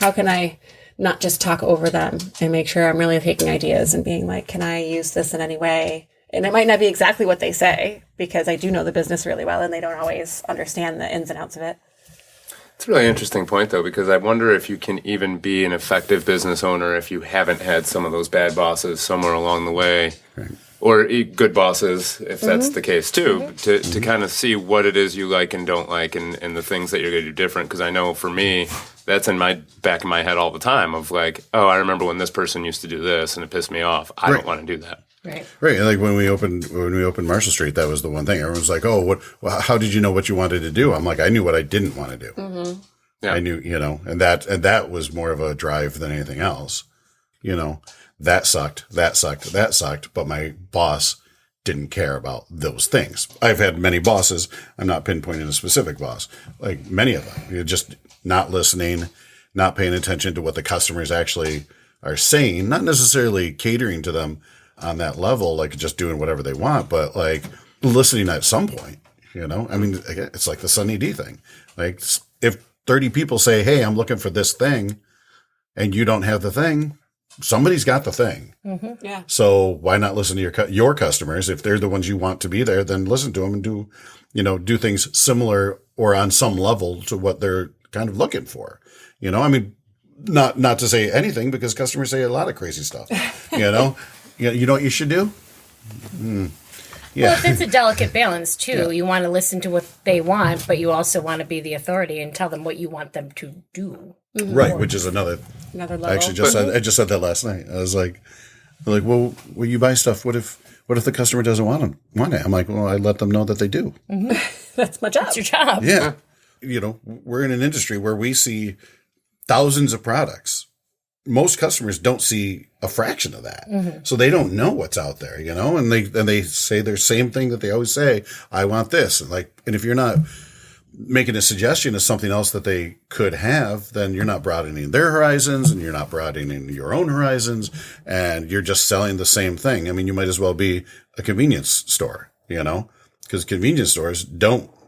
how can I not just talk over them and make sure I'm really taking ideas and being like, can I use this in any way? And it might not be exactly what they say, because I do know the business really well and they don't always understand the ins and outs of it. it's a really interesting point, though, because I wonder if you can even be an effective business owner if you haven't had some of those bad bosses somewhere along the way. Right. Or good bosses, if that's the case, too, to kind of see what it is you like and don't like and the things that you're going to do different. Because I know for me, that's in my back of my head all the time of like, oh, I remember when this person used to do this and it pissed me off. I don't want to do that. Right. Right. And when we opened Marshall Street, that was the one thing. Everyone's like, oh, how did you know what you wanted to do? I'm like, I knew what I didn't want to do. Mm-hmm. Yeah. I knew, and that was more of a drive than anything else. That sucked. But my boss didn't care about those things. I've had many bosses. I'm not pinpointing a specific boss. Like many of them, you're just not listening, not paying attention to what the customers actually are saying, not necessarily catering to them on that level, like just doing whatever they want, but like listening at some point, you know? I mean, it's like the Sunny D thing. Like if 30 people say, hey, I'm looking for this thing, and you don't have the thing, somebody's got the thing. Mm-hmm. Yeah. So why not listen to your customers? If they're the ones you want to be there, then listen to them and do things similar or on some level to what they're kind of looking for. You know, I mean, not to say anything, because customers say a lot of crazy stuff, you know. You know what you should do? Yeah. Well, it's a delicate balance, too. Yeah. You want to listen to what they want, but you also want to be the authority and tell them what you want them to do. Mm-hmm. Right, which is another level. I actually I just said that last night. I was like, well, when you buy stuff, what if the customer doesn't want it? I'm like, well, I let them know that they do. Mm-hmm. That's my job. That's your job. Yeah. You know, we're in an industry where we see thousands of products. Most customers don't see a fraction of that. Mm-hmm. So they don't know what's out there, you know, and they say their same thing that they always say, I want this. And if you're not making a suggestion of something else that they could have, then you're not broadening their horizons and you're not broadening your own horizons, and you're just selling the same thing. I mean, you might as well be a convenience store, you know, because convenience stores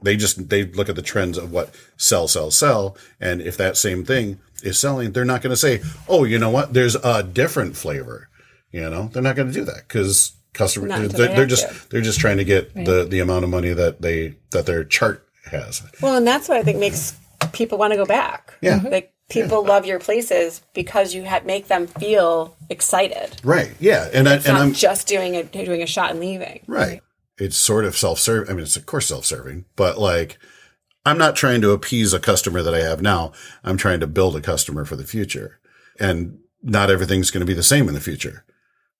they look at the trends of what sell. And if that same thing is selling, they're not going to say, oh, you know what, there's a different flavor. You know, they're not going to do that because customers, they're just trying to get the amount of money that their chart has. Well, and that's what I think makes people want to go back. Yeah. Like people love your places because you make them feel excited. Right. Yeah. And I'm just doing a shot and leaving. Right. It's sort of self-serving. I mean, it's of course self-serving, but like, I'm not trying to appease a customer that I have now. I'm trying to build a customer for the future, and not everything's going to be the same in the future.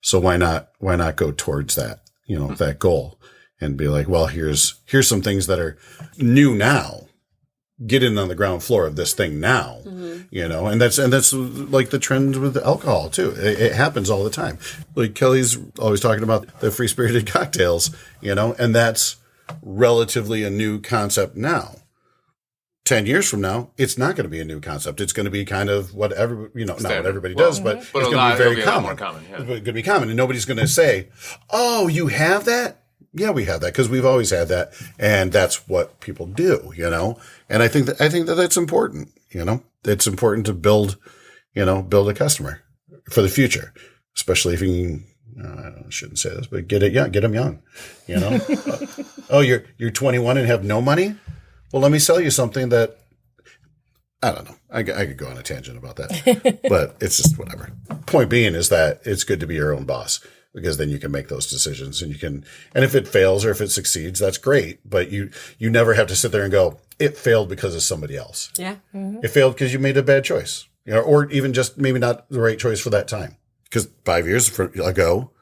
So why not go towards that, you know, that goal, and be like, well, here's some things that are new now. Get in on the ground floor of this thing now, you know, and that's like the trend with alcohol too. It happens all the time. Like Kelly's always talking about the free spirited cocktails, you know, and that's relatively a new concept now. 10 years from now, it's not going to be a new concept. It's going to be kind of whatever, you know, not what everybody does, but it's going to be very common. It's going to be common, and nobody's going to say, oh, you have that? Yeah, we have that because we've always had that, and that's what people do, you know. And I think that that's important, you know. It's important to build a customer for the future, especially if you can. I shouldn't say this, but get them young, you know. Oh, you're 21 and have no money? Well, let me sell you something that I don't know. I could go on a tangent about that, but it's just whatever. Point being is that it's good to be your own boss, because then you can make those decisions, and and if it fails or if it succeeds, that's great. But you never have to sit there and go, it failed because of somebody else. Yeah. Mm-hmm. It failed because you made a bad choice, you know, or even just maybe not the right choice for that time. Because 5 years ago,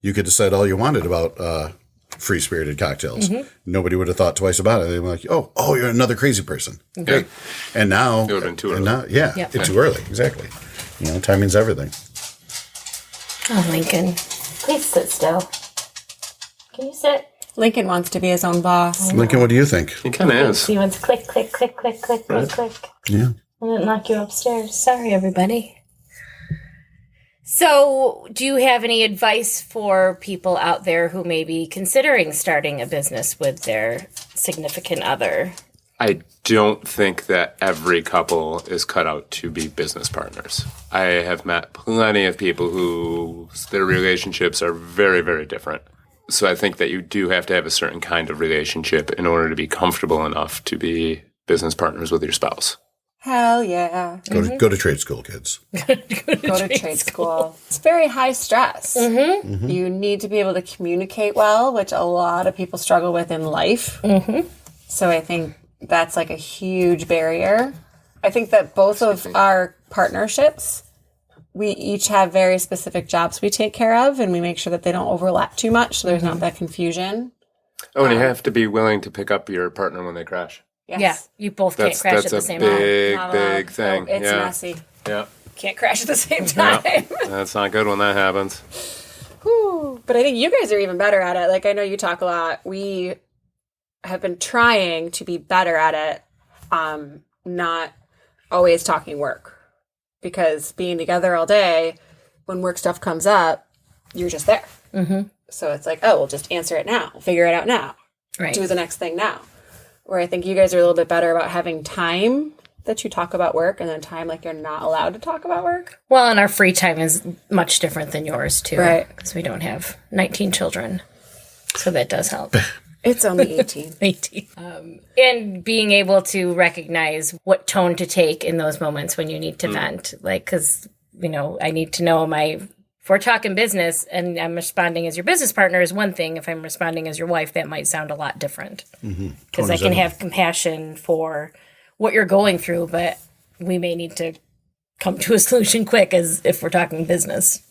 you could have said all you wanted about, free spirited cocktails. Mm-hmm. Nobody would have thought twice about it. They were like, oh, you're another crazy person. Okay. And now, it would have been too early. It's too early. Exactly. You know, timing's everything. Oh, Lincoln. Please sit still. Can you sit? Lincoln wants to be his own boss. Lincoln, what do you think? He kind of is. He wants click, click, click, click, click, click, click. Yeah. I'm going to knock you upstairs. Sorry, everybody. So, do you have any advice for people out there who may be considering starting a business with their significant other? I don't think that every couple is cut out to be business partners. I have met plenty of people who their relationships are very, very different. So I think that you do have to have a certain kind of relationship in order to be comfortable enough to be business partners with your spouse. Hell yeah. Go to trade school, kids. Go to trade school. It's very high stress. Mm-hmm. Mm-hmm. You need to be able to communicate well, which a lot of people struggle with in life. Mm-hmm. So I think that's like a huge barrier. I think that both of our partnerships, we each have very specific jobs we take care of, and we make sure that they don't overlap too much, so there's not that confusion. Oh, and you have to be willing to pick up your partner when they crash. Yes. Yeah, you both can't crash at the same time. That's a big thing. It's messy. Yeah. Can't crash at the same time. Yeah. That's not good when that happens. Whew. But I think you guys are even better at it. Like, I know you talk a lot. We have been trying to be better at it, not always talking work. Because being together all day, when work stuff comes up, you're just there. Mm-hmm. So it's like, oh, we'll just answer it now. Figure it out now. Right. Do the next thing now. Where I think you guys are a little bit better about having time that you talk about work and then time like you're not allowed to talk about work. Well, and our free time is much different than yours, too. Right. Because we don't have 19 children. So that does help. It's only 18. 18. And being able to recognize what tone to take in those moments when you need to vent. Like, because, I need to know if we're talking business and I'm responding as your business partner is one thing. If I'm responding as your wife, that might sound a lot different. Because I can have compassion for what you're going through, but we may need to come to a solution quick as if we're talking business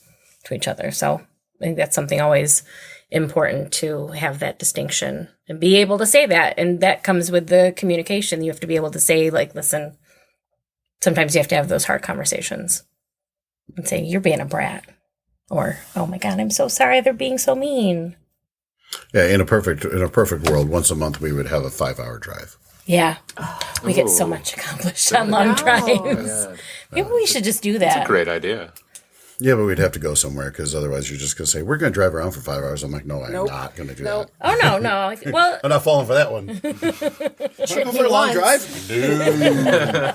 to each other. So I think that's something always important to have that distinction and be able to say that. And that comes with the communication. You have to be able to say, like, listen, sometimes you have to have those hard conversations and say, you're being a brat. Or, oh my God, I'm so sorry they're being so mean. Yeah, in a perfect world, once a month we would have a 5-hour drive. Yeah. We get so much accomplished on long drives. Maybe we should just do that. That's a great idea. Yeah, but we'd have to go somewhere because otherwise you're just going to say, we're going to drive around for 5 hours. I'm like, no, I'm not going to do that. Oh, no. Well, I'm not falling for that one. Should I go for a long drive? No.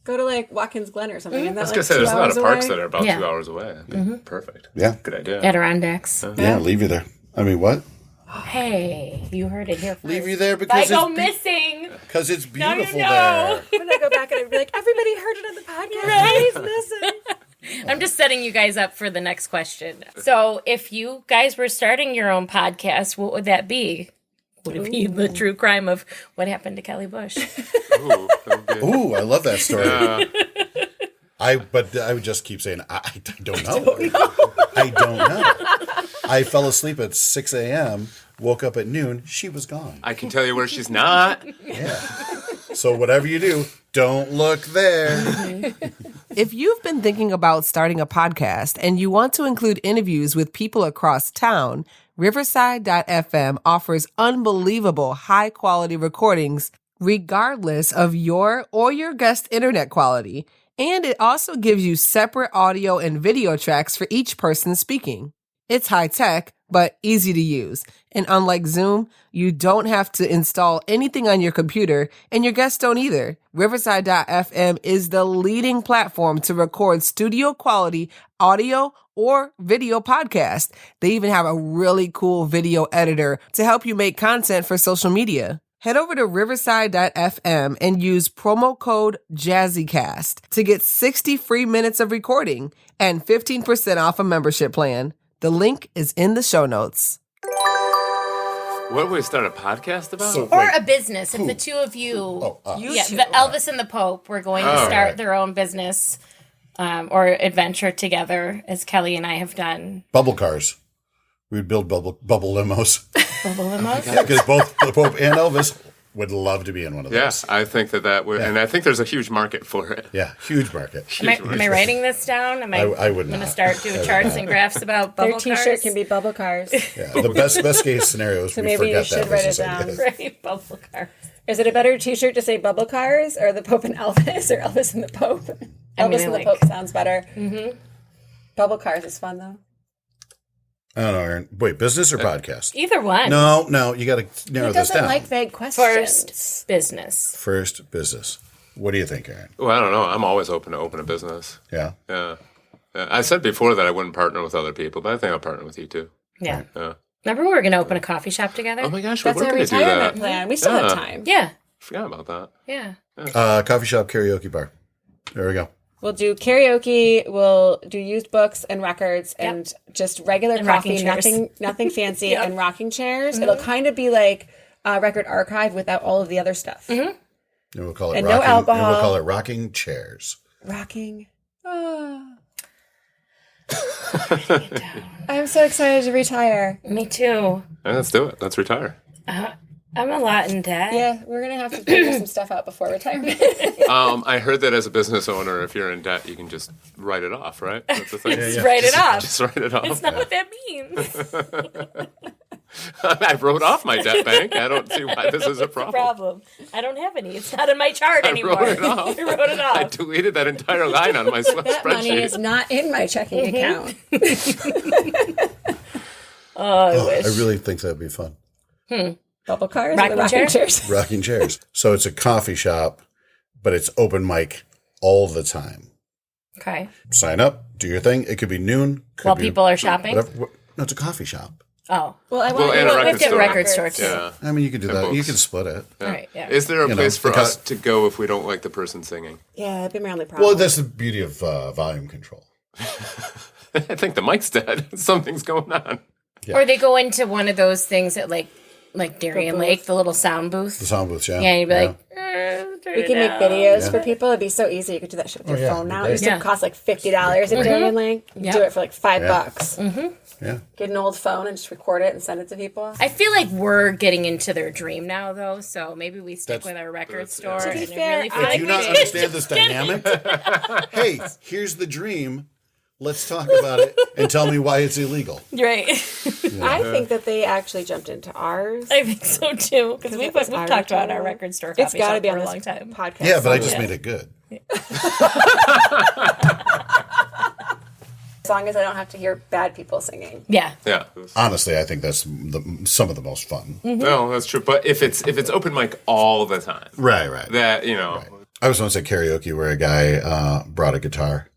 Go to like Watkins Glen or something. I was going to say, there's a lot of parks that are about 2 hours away. Perfect. Yeah. Good idea. Adirondacks. Yeah, leave you there. I mean, what? Hey, you heard it here first. Leave you there If because I go missing. Because it's beautiful there. I'm going to go back and I'd be like, everybody heard it on the podcast. Right. Please listen. I'm just setting you guys up for the next question. So if you guys were starting your own podcast, what would that be? Would it be the true crime of what happened to Kelly Bush? Ooh, I love that story. But I would just keep saying, I don't know. I don't know. I fell asleep at 6 a.m., woke up at noon, she was gone. I can tell you where she's not. Yeah. So whatever you do, don't look there. If you've been thinking about starting a podcast and you want to include interviews with people across town, Riverside.fm offers unbelievable high-quality recordings regardless of your or your guest internet quality. And it also gives you separate audio and video tracks for each person speaking. It's high-tech, but easy to use. And unlike Zoom, you don't have to install anything on your computer, and your guests don't either. Riverside.fm is the leading platform to record studio-quality audio or video podcast. They even have a really cool video editor to help you make content for social media. Head over to riverside.fm and use promo code JazzyCast to get 60 free minutes of recording and 15% off a membership plan. The link is in the show notes. What would we start a podcast about? Or a business. If the two of you, the Elvis and the Pope were going to start their own business or adventure together, as Kelly and I have done. Bubble cars. We'd build bubble limos. Bubble limos? Yeah, because both the Pope and Elvis would love to be in one of those. Yes, I think that would, and I think there's a huge market for it. Yeah, huge market. Am I writing this down? I would not. I'm going to start doing charts and graphs about bubble cars. Their t-shirt can be bubble cars. Yeah, the best case scenario is So we maybe you forget should that write it business down. idea. Right, bubble cars. Is it a better t-shirt to say bubble cars or the Pope and Elvis or Elvis and the Pope? Elvis and the Pope sounds better. Mm-hmm. Bubble cars is fun though. I don't know, Aaron. Wait, business or podcast? Either one. No, you got to narrow Who this doesn't down. like vague questions? First, business. First, business. What do you think, Aaron? Well, I don't know. I'm always open to open a business. Yeah. Yeah. I said before that I wouldn't partner with other people, but I think I'll partner with you too. Yeah. Yeah. Remember we were going to open a coffee shop together? Oh my gosh, That's we're our going to do retirement that. plan. We still have time. Yeah. Forgot about that. Yeah. Coffee shop, karaoke bar. There we go. We'll do karaoke. We'll do used books and records and just regular And coffee, rocking chairs. nothing fancy, Yep. and rocking chairs. It'll kind of be like a record archive without all of the other stuff. And we'll call it And rocking. no alcohol. And we'll call it rocking chairs. Rocking. Oh. I'm so excited to retire. Me too. Yeah, let's do it. Let's retire. I'm a lot in debt. Yeah, we're going to have to figure some stuff out before retirement. I heard that as a business owner, if you're in debt, you can just write it off, right? That's the thing. Write it off. Just write it off. That's not what that means. I wrote off my debt bank. I don't see why this is a problem. I don't have any. It's not in my chart anymore. I wrote it off. I wrote it off. I deleted that entire line on my spreadsheet. That money is not in my checking account. I wish. I really think that'd be fun. Bubble cars, Rocking rocking chairs? chairs. Rocking chairs. So it's a coffee shop, but it's open mic all the time. Okay. Sign up, do your thing. It could be noon. Could While be people are shopping? whatever. No, it's a coffee shop. Oh. Well, I Well, want and a We record have to have a store. record store, too. Yeah. I mean, you could do that. You books. could split it. Yeah. Right, yeah. Is there a You know, place for because- us to go if we don't like the person singing? Yeah, that'd be my only problem. Well, that's the beauty of volume control. I think the mic's dead. Something's going on. Or they go into one of those things at like Darien Lake, the little sound booth. The sound booths, yeah. Yeah, you'd be like, we can make videos for people. It'd be so easy. You could do that shit with your phone now. It used to cost like $50 a day, and like you do it for like $5. Yeah. Get an old phone and just record it and send it to people. I feel like we're getting into their dream now, though, so maybe we stick with our record store. To be and fair, really feel I like Do you we not should understand just this get dynamic? Hey, here's the dream. Let's talk about it and tell me why it's illegal. Right. I think that they actually jumped into ours. I think so, too, because we've was talked our about our channel. record store It's coffee got to shop be for on a this long time. podcast. Yeah, but I just made it good. As long as I don't have to hear bad people singing. Yeah. Yeah. Honestly, I think that's some of the most fun. No, that's true. But if it's open mic all the time, Right. that, you know. I was once at karaoke where a guy brought a guitar,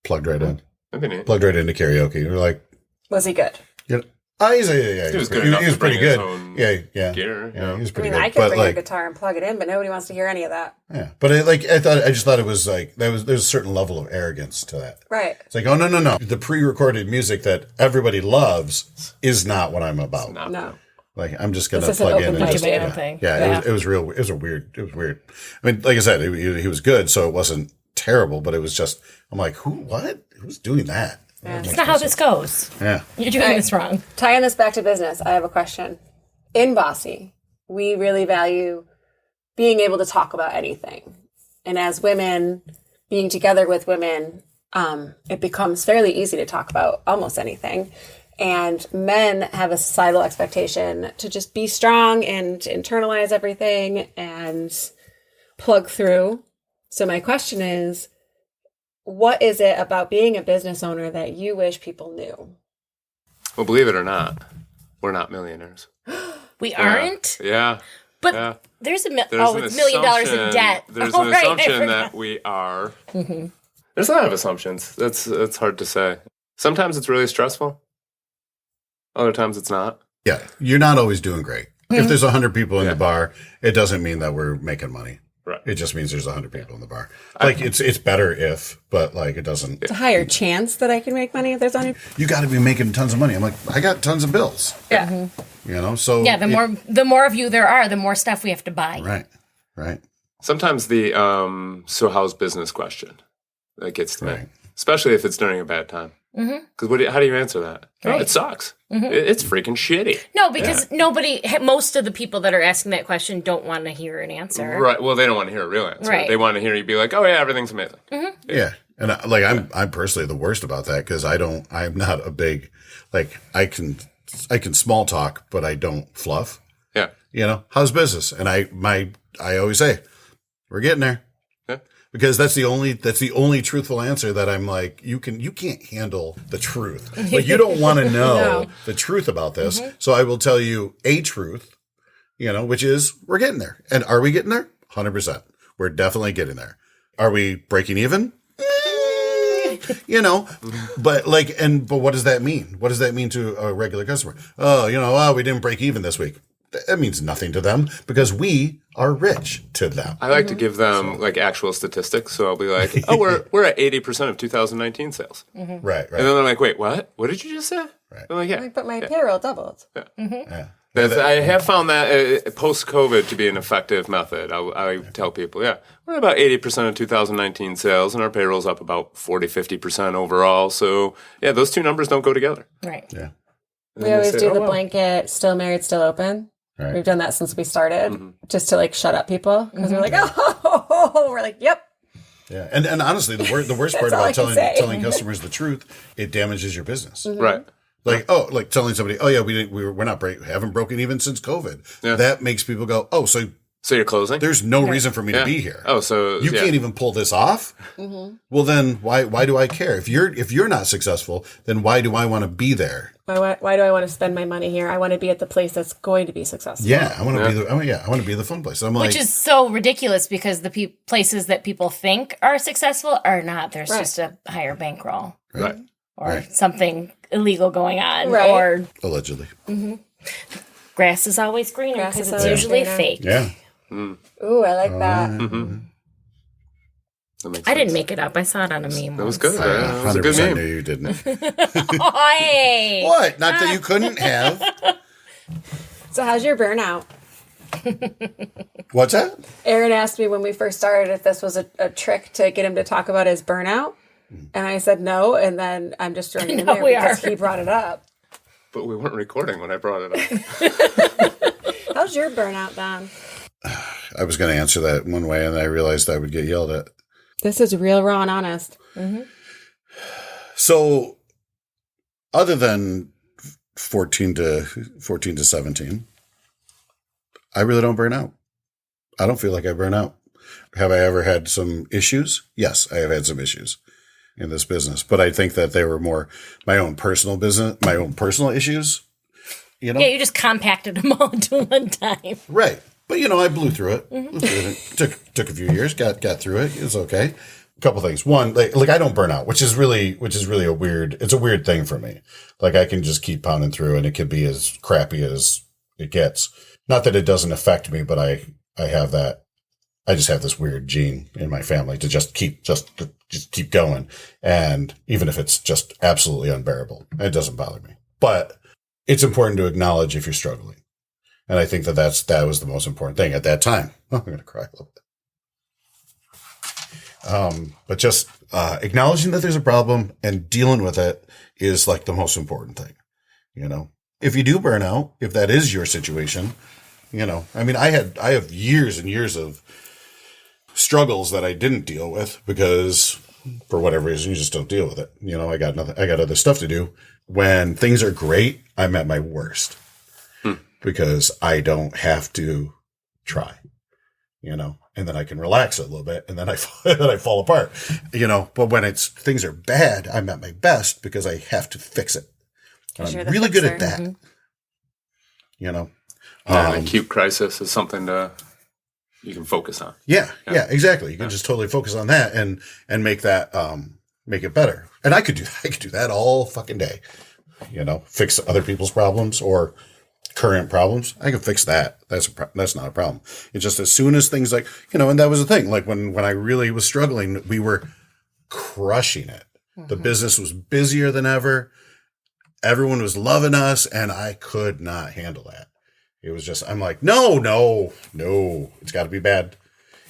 plugged right in. That'd be neat. Plugged right into karaoke. We're like, Was he good? you know, yeah. He was good He enough was to bring pretty his good. own Yeah. gear, Yeah, he was I pretty mean, good. I could But bring a like, guitar and plug it in, but nobody wants to hear any of that. yeah. But I just thought it was like there's a certain level of arrogance to that. Right. It's like, oh no. The pre-recorded music that everybody loves is not what I'm about. No. Like I'm just gonna This is an plug in open and mic. just Do my own thing. Yeah. It was real. It was weird. I mean, like I said, he was good, so it wasn't terrible, but it was just. I'm like, who's doing that? That's not how this goes. Yeah. You're doing this wrong. Tying this back to business, I have a question. In Bossy, we really value being able to talk about anything. And as women, being together with women, it becomes fairly easy to talk about almost anything. And men have a societal expectation to just be strong and internalize everything and plug through. So my question is, what is it about being a business owner that you wish people knew? Well, believe it or not, we're not millionaires. We aren't? Yeah. But Yeah. there's $1 There's million in debt. There's Oh, an right, I assumption forgot. that we are. There's a lot of assumptions. That's hard to say. Sometimes it's really stressful. Other times it's not. Yeah. You're not always doing great. If there's 100 people in the bar, it doesn't mean that we're making money. Right. It just means there's 100 people in the bar. Like it's better if, but like it doesn't. It's a higher chance that I can make money if there's only... You got to be making tons of money. I'm like, I got tons of bills. Yeah. You know, so Yeah, the more of you there are, the more stuff we have to buy. Right. Sometimes the so how's business question that gets to me, Right. especially if it's during a bad time. Because how do you answer that? Right. It sucks. It's freaking shitty. No, because most of the people that are asking that question don't want to hear an answer. Right. Well, they don't want to hear a real answer. Right. They want to hear you be like, "Oh yeah, everything's amazing." Yeah. And I'm personally the worst about that because I'm not a big, like I can small talk, but I don't fluff. Yeah. You know, how's business? And I always say, we're getting there. Yeah. Because that's the only truthful answer that I'm like, you can't handle the truth. Like you don't want to know the truth about this. So I will tell you a truth, you know, which is we're getting there. And are we getting there? 100%. We're definitely getting there. Are we breaking even? You know, but what does that mean? What does that mean to a regular customer? Oh, we didn't break even this week. That means nothing to them because we are rich to them. I like to give them like actual statistics. So I'll be like, "Oh, we're at 80% of 2019 sales." Right. And then they're like, "Wait, what? What did you just say?" Right. I'm like, "Yeah." But my payroll doubled. Yeah. I have found that post-COVID to be an effective method. I tell people, we're at about 80% of 2019 sales, and our payroll's up about 50% overall. So, those two numbers don't go together. Right. Yeah. We always do the blanket, still married, still open. Right. We've done that since we started, just to like shut up people because we're like, oh, we're like, yep. Yeah, and honestly, the worst part about telling customers the truth, it damages your business. Right. Like like telling somebody, we're not haven't broken even since COVID. Yeah. That makes people go, So you're closing? there's no reason for me to be here. Oh, so you can't even pull this off. Well, then why do I care? If you're not successful, then why do I want to be there? Why do I want to spend my money here? I want to be at the place that's going to be successful. Yeah, I want to be I want to be the fun place. I'm like, Which is so ridiculous because the places that people think are successful are not. There's just a higher bankroll. Right. Or something illegal going on. Right. Or allegedly. grass is always greener Grass because is it's always usually greener. fake. Yeah. Ooh, I like that. That makes I didn't sense. make it up. I saw it on a meme. That was once. good. I That was a good 100% meme. knew you didn't. Hey! What? Not that you couldn't have. So how's your burnout? What's that? Aaron asked me when we first started if this was a trick to get him to talk about his burnout. And I said no, and then I'm just throwing it in No, there we because are. he brought it up. But we weren't recording when I brought it up. How's your burnout, Don? I was going to answer that one way, and I realized I would get yelled at. This is real, raw, and honest. So, other than 14 to 17, I really don't burn out. I don't feel like I burn out. Have I ever had some issues? Yes, I have had some issues in this business, but I think that they were more my own personal issues. You know, Yeah, you just compacted them all into one time. right? But I blew through it. Blew through it. Took a few years. Got through it. It was okay. A couple things. One, like I don't burn out, which is really a weird thing for me. Like I can just keep pounding through, and it could be as crappy as it gets. Not that it doesn't affect me, but I have that. I just have this weird gene in my family to just keep going. And even if it's just absolutely unbearable, it doesn't bother me. But it's important to acknowledge if you're struggling. And I think that was the most important thing at that time. Oh, I'm going to cry a little bit. But just acknowledging that there's a problem and dealing with it is like the most important thing. If you do burn out, if that is your situation, I mean, I have years and years of struggles that I didn't deal with because for whatever reason, you just don't deal with it. I got other stuff to do. When things are great, I'm at my worst because I don't have to try, and then I can relax a little bit and then I fall apart, but when things are bad, I'm at my best because I have to fix it. And I'm really good at that, An acute crisis is something you can focus on. Yeah, exactly. You can just totally focus on that and make that make it better. And I could do that all fucking day. Fix other people's problems or current problems. I can fix that. That's not a problem. It's just as soon as things like, and that was the thing. Like when I really was struggling, we were crushing it. The business was busier than ever. Everyone was loving us, and I could not handle that. It was just, I'm like, no, it's got to be bad.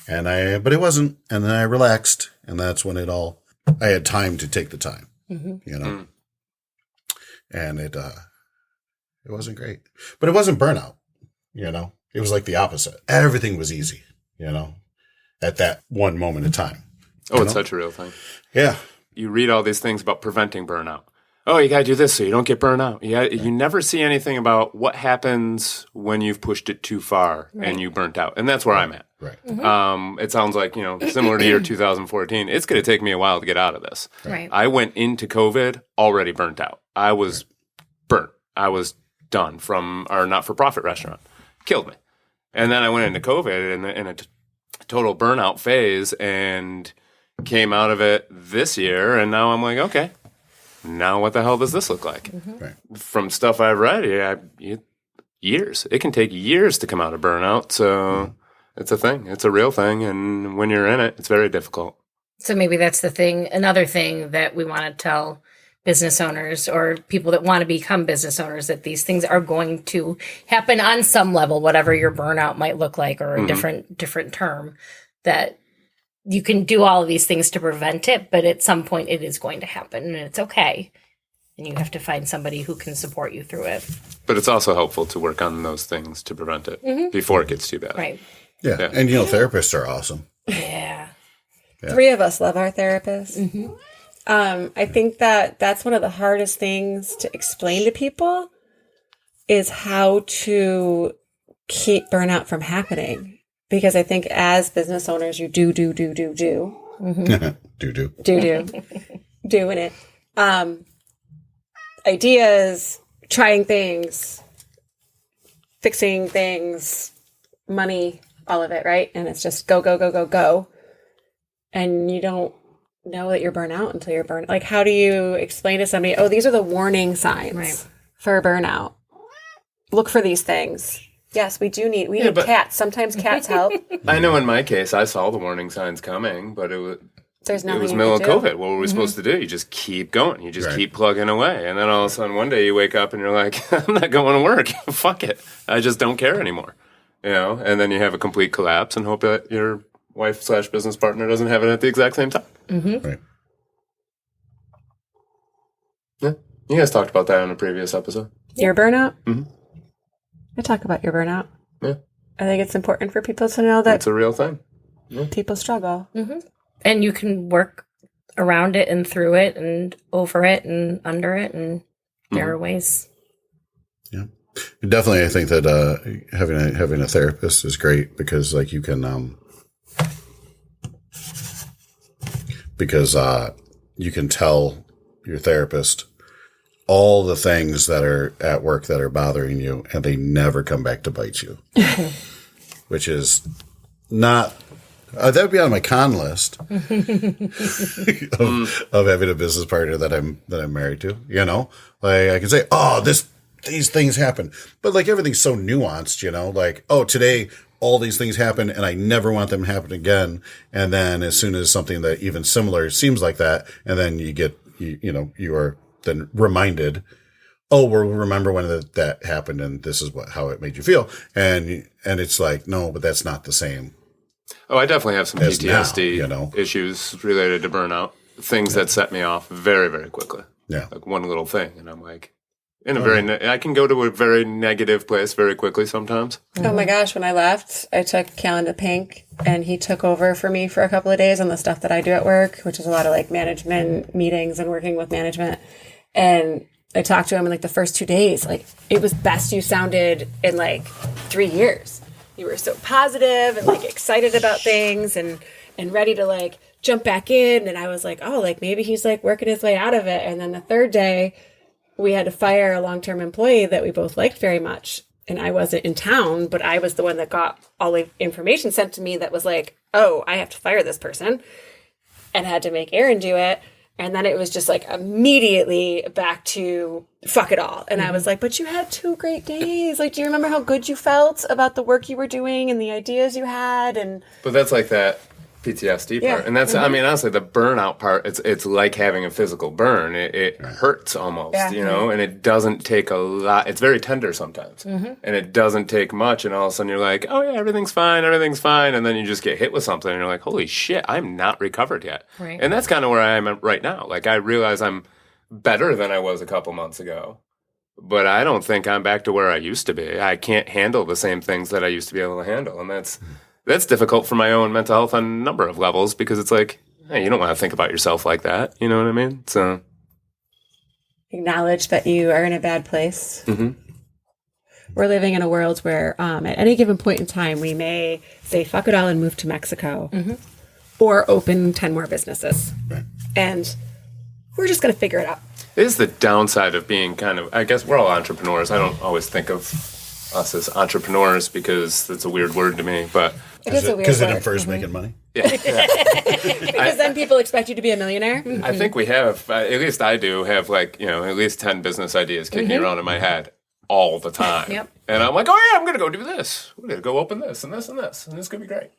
But it wasn't. And then I relaxed, and that's when I had time to take the time, and it wasn't great, but it wasn't burnout. It was like the opposite. Everything was easy, at that one moment in time. Oh, it's such a real thing. Yeah. You read all these things about preventing burnout. Oh, you got to do this so you don't get burned out. You never see anything about what happens when you've pushed it too far and you burnt out. And that's where I'm at. Right. It sounds like, similar to year 2014, it's going to take me a while to get out of this. Right. I went into COVID already burnt out. I was burnt. I was done from our not-for-profit restaurant. Killed me. And then I went into COVID in a total burnout phase and came out of it this year. And now I'm like, okay. Now what the hell does this look like? Right. From stuff I've read, years. It can take years to come out of burnout. So it's a thing. It's a real thing. And when you're in it, it's very difficult. So maybe that's the thing. Another thing that we want to tell business owners or people that want to become business owners, that these things are going to happen on some level, whatever your burnout might look like, or a different term, that you can do all of these things to prevent it, but at some point it is going to happen, and it's okay. And you have to find somebody who can support you through it. But it's also helpful to work on those things to prevent it before it gets too bad. Right. Yeah. And, therapists are awesome. Yeah. 3 of us love our therapists. I think that's one of the hardest things to explain to people is how to keep burnout from happening. Because I think as business owners, you do. Doing it. Ideas, trying things, fixing things, money, all of it, right? And it's just go. And you don't know that you're burnt out until you're burnt. Like, how do you explain to somebody, oh, these are the warning signs for burnout. Look for these things. Yes, we need cats. Sometimes cats help. I know in my case, I saw the warning signs coming, but it was middle of COVID. What were we supposed to do? You just keep going. You just keep plugging away. And then all of a sudden one day you wake up and you're like, I'm not going to work. Fuck it. I just don't care anymore. And then you have a complete collapse and hope that your wife/business partner doesn't have it at the exact same time. Right. Yeah. You guys talked about that in a previous episode. Your burnout? I talk about your burnout. Yeah. I think it's important for people to know that it's a real thing. Yeah. People struggle. And you can work around it and through it and over it and under it. And there are ways. Yeah. Definitely, I think that having a therapist is great because, like, you can you can tell your therapist all the things that are at work that are bothering you, and they never come back to bite you, which is not. That would be on my con list of having a business partner that I'm married to. Like I can say, oh, these things happen, but like everything's so nuanced. Like, oh, today all these things happen, and I never want them to happen again. And then as soon as something that even similar seems like that, and then you get you are then reminded, oh, well, remember when that happened, and this is how it made you feel, and it's like, no, but that's not the same. Oh, I definitely have some PTSD issues related to burnout, things that set me off very, very quickly. Yeah, like one little thing, and I'm like, I can go to a very negative place very quickly sometimes. Oh my gosh, when I left, I took Callan to Pink, and he took over for me for a couple of days on the stuff that I do at work, which is a lot of like management meetings and working with management. And I talked to him in like the first 2 days, like, it was best you sounded in like 3 years. You were so positive and like excited about things and ready to like jump back in. And I was like, oh, like maybe he's like working his way out of it. And then the 3rd day, we had to fire a long-term employee that we both liked very much. And I wasn't in town, but I was the one that got all the information sent to me that was like, oh, I have to fire this person, and had to make Aaron do it. And then it was just like immediately back to fuck it all. And I was like, but you had 2 great days. Like, do you remember how good you felt about the work you were doing and the ideas you had? But that's like that PTSD part. And that's, I mean, honestly, the burnout part, it's like having a physical burn. It hurts almost, and it doesn't take a lot. It's very tender sometimes. And it doesn't take much. And all of a sudden you're like, oh yeah, everything's fine. And then you just get hit with something and you're like, holy shit, I'm not recovered yet. Right. And that's kind of where I am right now. Like, I realize I'm better than I was a couple months ago, but I don't think I'm back to where I used to be. I can't handle the same things that I used to be able to handle. And that's difficult for my own mental health on a number of levels, because it's like, hey, you don't want to think about yourself like that. You know what I mean? So acknowledge that you are in a bad place. We're living in a world where at any given point in time, we may say, fuck it all and move to Mexico or open 10 more businesses. Right. And we're just going to figure it out. It is the downside of being I guess we're all entrepreneurs. I don't always think of us as entrepreneurs because it's a weird word to me, but it is a weird word. Because it infers making money? Yeah. Because then people expect you to be a millionaire? I think we have, at least I do, have like, at least 10 business ideas kicking around in my head all the time. Yep. And I'm like, oh yeah, I'm going to go do this. We're going to go open this and this and this, and it's going to be great.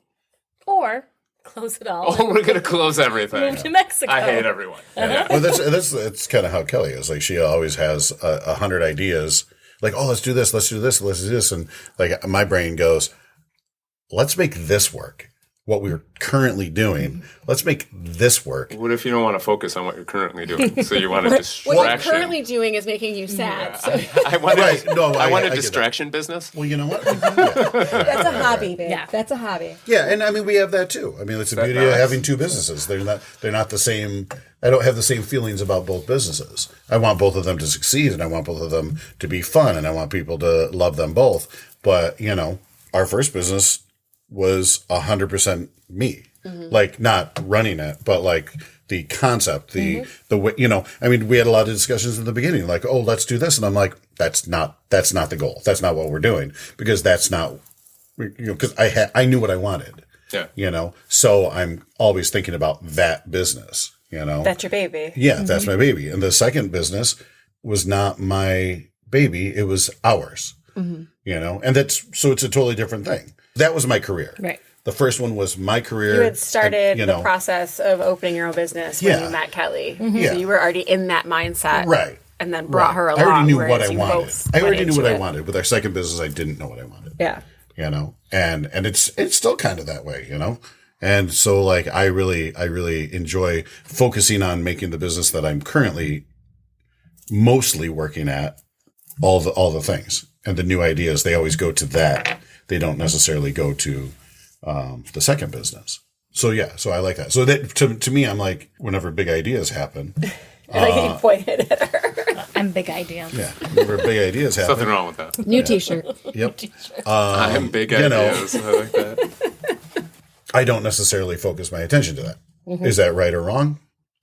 Or close it all. Oh, we're going to close everything. Move to Mexico. I hate everyone. Well, that's kind of how Kelly is. Like, she always has 100 ideas. Like, oh, let's do this, let's do this, let's do this. And like, my brain goes, let's make this work. what we're currently doing. Let's make this work. What if you don't want to focus on what you're currently doing? So you want a What distraction. you're currently doing is making you sad. So I want Right. No, I want a I get distraction business. Well, you know what? that's a hobby, babe. Yeah. That's a hobby. Yeah, and I mean we have that too. I mean it's the beauty of having two businesses. They're not the same. I don't have the same feelings about both businesses. I want both of them to succeed, and I want both of them to be fun, and I want people to love them both. But our first business was 100% me, like not running it, but like the concept, the way. I mean, we had a lot of discussions in the beginning, like, oh, let's do this, and I'm like, that's not the goal. That's not what we're doing, because that's not, because I knew what I wanted. Yeah. So I'm always thinking about that business. That's your baby. Yeah, that's my baby. And the second business was not my baby; it was ours. And so it's a totally different thing. That was my career. Right. The first one was my career. You had started the process of opening your own business when you met Kelly. Yeah. So you were already in that mindset. Right. And then brought her along. I already knew what I whereas you wanted. both I already went knew what into I it. wanted. With our second business, I didn't know what I wanted. Yeah. And it's still kind of that way, And so like I really enjoy focusing on making the business that I'm currently mostly working at all the things. And the new ideas, they always go to that. They don't necessarily go to the second business. So yeah, so I like that. So that to me, I'm like, whenever big ideas happen, Like he pointed at her. I'm big idea. yeah, whenever big ideas happen, Nothing wrong with that. New t-shirt. Yep. I'm big ideas. I like that. I don't necessarily focus my attention to that. Is that right or wrong?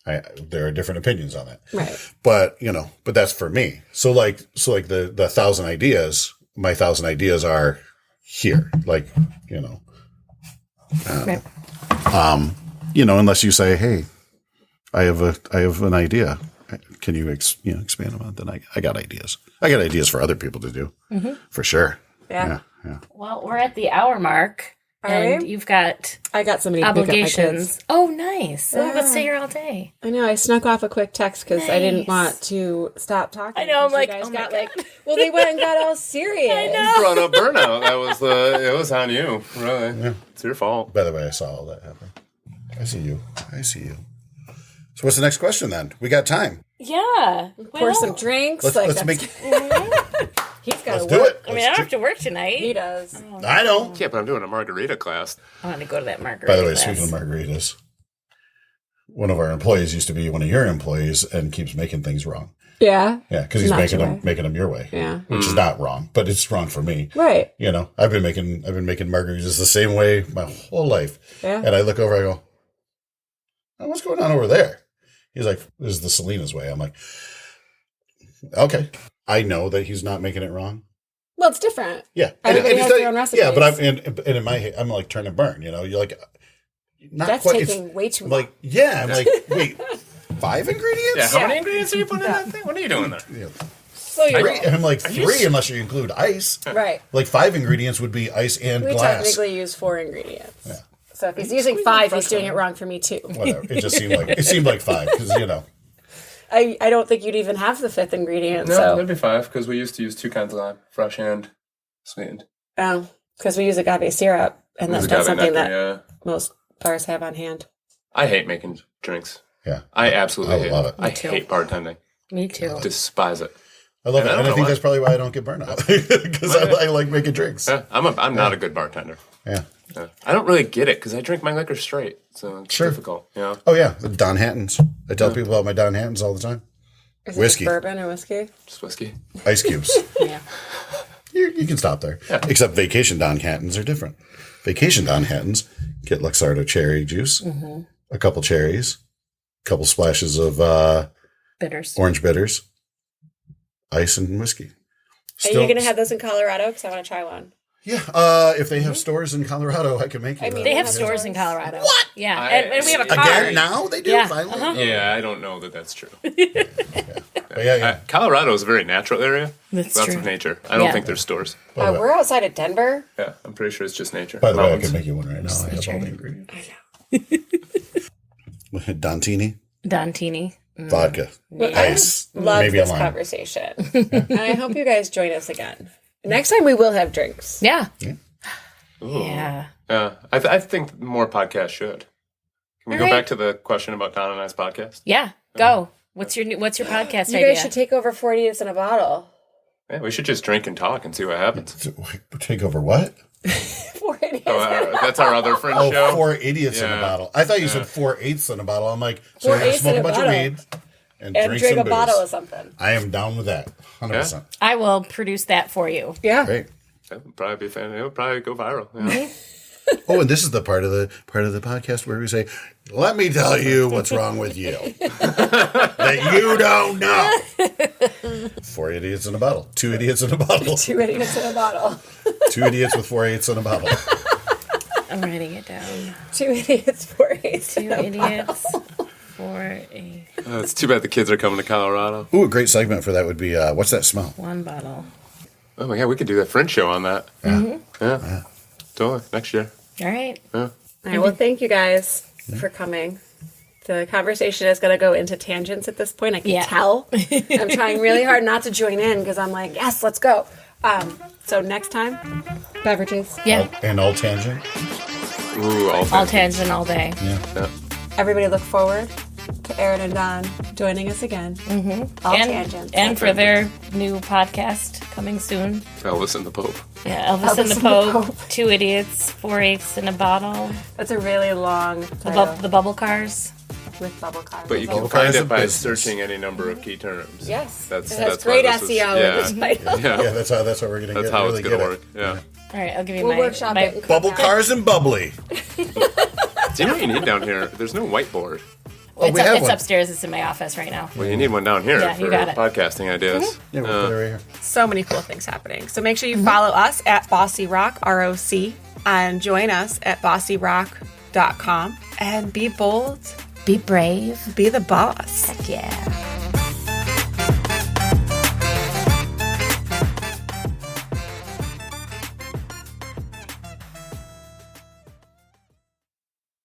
There are different opinions on that. Right. But, but that's for me. So like the 1,000 ideas, my 1,000 ideas are here. Like, Right. Unless you say, hey, I have an idea. Can you, expand on it? Then I got ideas. I got ideas for other people to do for sure. Yeah. Yeah. Well, we're at the hour mark. Are And you've got I got so many obligations. Oh, nice. Yeah. Oh, let's stay here all day. I know. I snuck off a quick text because I didn't want to stop talking. I know, I'm because you like, guys oh my got God. well, they went and got all serious. I know. Brought up burnout. It was on you. Really. Yeah. It's your fault. By the way, I saw all that happen. I see you. So what's the next question then? We got time. Yeah. Pour some drinks. Let's make He's got Let's to do work. it. I mean, I don't have to work tonight. He does. I don't. Yeah, but I'm doing a margarita class. I want to go to that margarita By the way, class. speaking of margaritas, one of our employees used to be one of your employees and keeps making things wrong. Yeah. Yeah, because he's Not making your them way. making them your way. Yeah. Which is not wrong, but it's wrong for me. Right. I've been making margaritas the same way my whole life. Yeah. And I look over, I go, oh, what's going on over there? He's like, this is the Selena's way. I'm like, okay. I know that he's not making it wrong. Well, it's different. Yeah. Everybody has it's their own recipes. Yeah, but and in my head, I'm like turn and burn, you're like, not That's quite. taking way too long. Like, yeah, I'm like, wait, 5 ingredients? Yeah, how many ingredients are you putting in that thing? What are you doing there? Yeah. So you're Three, wrong. and I'm like, 3 unless you include ice. Right. Like 5 ingredients would be ice and We glass. technically use 4 ingredients. Yeah. So if he's using 5, he's doing it wrong for me too. Whatever. It just seemed like 5 because I don't think you'd even have the 5th ingredient. No, So that'd be 5 because we used to use 2 kinds of lime, fresh and sweetened. because we use agave syrup, and that's Use not agave something nectar, that most bars have on hand. I hate making drinks. Yeah. I absolutely hate love it. it. I too. hate bartending. Me too. Despise it. I love And it. I don't And I know think why. that's probably why I don't get burnout because I like making drinks. Yeah, I'm not a good bartender. Yeah. Yeah. I don't really get it because I drink my liquor straight, so it's Sure. difficult. Yeah. Oh, yeah. The Don Hattons. I tell people about my Don Hattons all the time. Is Whiskey. it bourbon or whiskey? Just whiskey. Ice cubes. Yeah. You can stop there. Yeah. Except vacation Don Hattons are different. Vacation Don Hattons get Luxardo cherry juice, a couple cherries, a couple splashes of Bitters. orange bitters, ice, and whiskey. Are you going to have those in Colorado? Because I want to try one. Yeah. If they have stores in Colorado, I can make you. They have Yeah. stores in Colorado. What? Yeah. I- And we have a car. Again, now they do Yeah. finally. Yeah, I don't know that that's true. But yeah. Colorado is a very natural area. That's Lots true. of nature. I don't Yeah. think there's stores. We're outside of Denver. Yeah, I'm pretty sure it's just nature. By the way, I Mountains. can make you one right now. I have all the ingredients. Dontini, Dontini. vodka, ice, Love maybe a this lime. conversation. And I hope you guys join us again. Next time we will have drinks. Yeah. Ooh. Yeah. I think more podcasts should. Can we go back to the question about Don and I's podcast? Yeah, go. What's your podcast You idea? guys should take over 4 idiots in a bottle. Yeah, we should just drink and talk and see what happens. Take over what? 4 idiots. That's our other friend Oh, show. 4 idiots in a bottle. I thought you said 4/8 in a bottle. I'm like, so 4 we're gonna eighths smoke in a a bunch of bottle. weed and And drink a some bottle of booze. something. I am down with that. 100%. I will produce that for you. Yeah. Great. That would probably be fan. It would probably go viral. Yeah. Oh, and this is the part of the podcast where we say, "Let me tell you what's wrong with you that you don't know." 4 idiots in a bottle. 2 idiots in a bottle. 2 idiots in a bottle. 2 idiots with 4/8 in a bottle. I'm writing it down. 2 idiots, 4 idiots. 2 idiots, 4 It's too bad the kids are coming to Colorado. Ooh, a great segment for that would be, what's that smell? 1 bottle. Oh my God, we could do that French show on that. Yeah. Yeah. Totally. Next year. All right. Yeah. All right, well, thank you guys for coming. The conversation is going to go into tangents at this point. I can tell. I'm trying really hard not to join in because I'm like, yes, let's go. So next time, beverages. Yeah. And all tangent. Ooh, All tangent all day. Yeah. Everybody look forward to Aaron and Don joining us again. Mm-hmm. All tangents. And for their new podcast coming soon. Elvis and the Pope. Yeah, Elvis and the Pope, 2 idiots, 4/8 in a bottle. That's a really long title. The bubble cars. With bubble cars. But you can Bubble find cars it and by business. searching any number of key terms. Yes. That's great why this is- SEO in the title. Yeah. Yeah, that's how we're going to That's get how really it's going to get work. it. Yeah. All right, I'll give you We'll my workshop it. and Bubble cars and bubbly. Do you know what you need down here? There's no whiteboard. Oh, we have it's one. upstairs. It's in my office right now. Well, you need one down here Yeah, for you got it. podcasting ideas. Yeah, we'll put it right here. So many cool things happening. So make sure you follow us at Bossy Rock, ROC, and join us at bossyrock.com. And be bold, Be brave. be the boss. Yeah.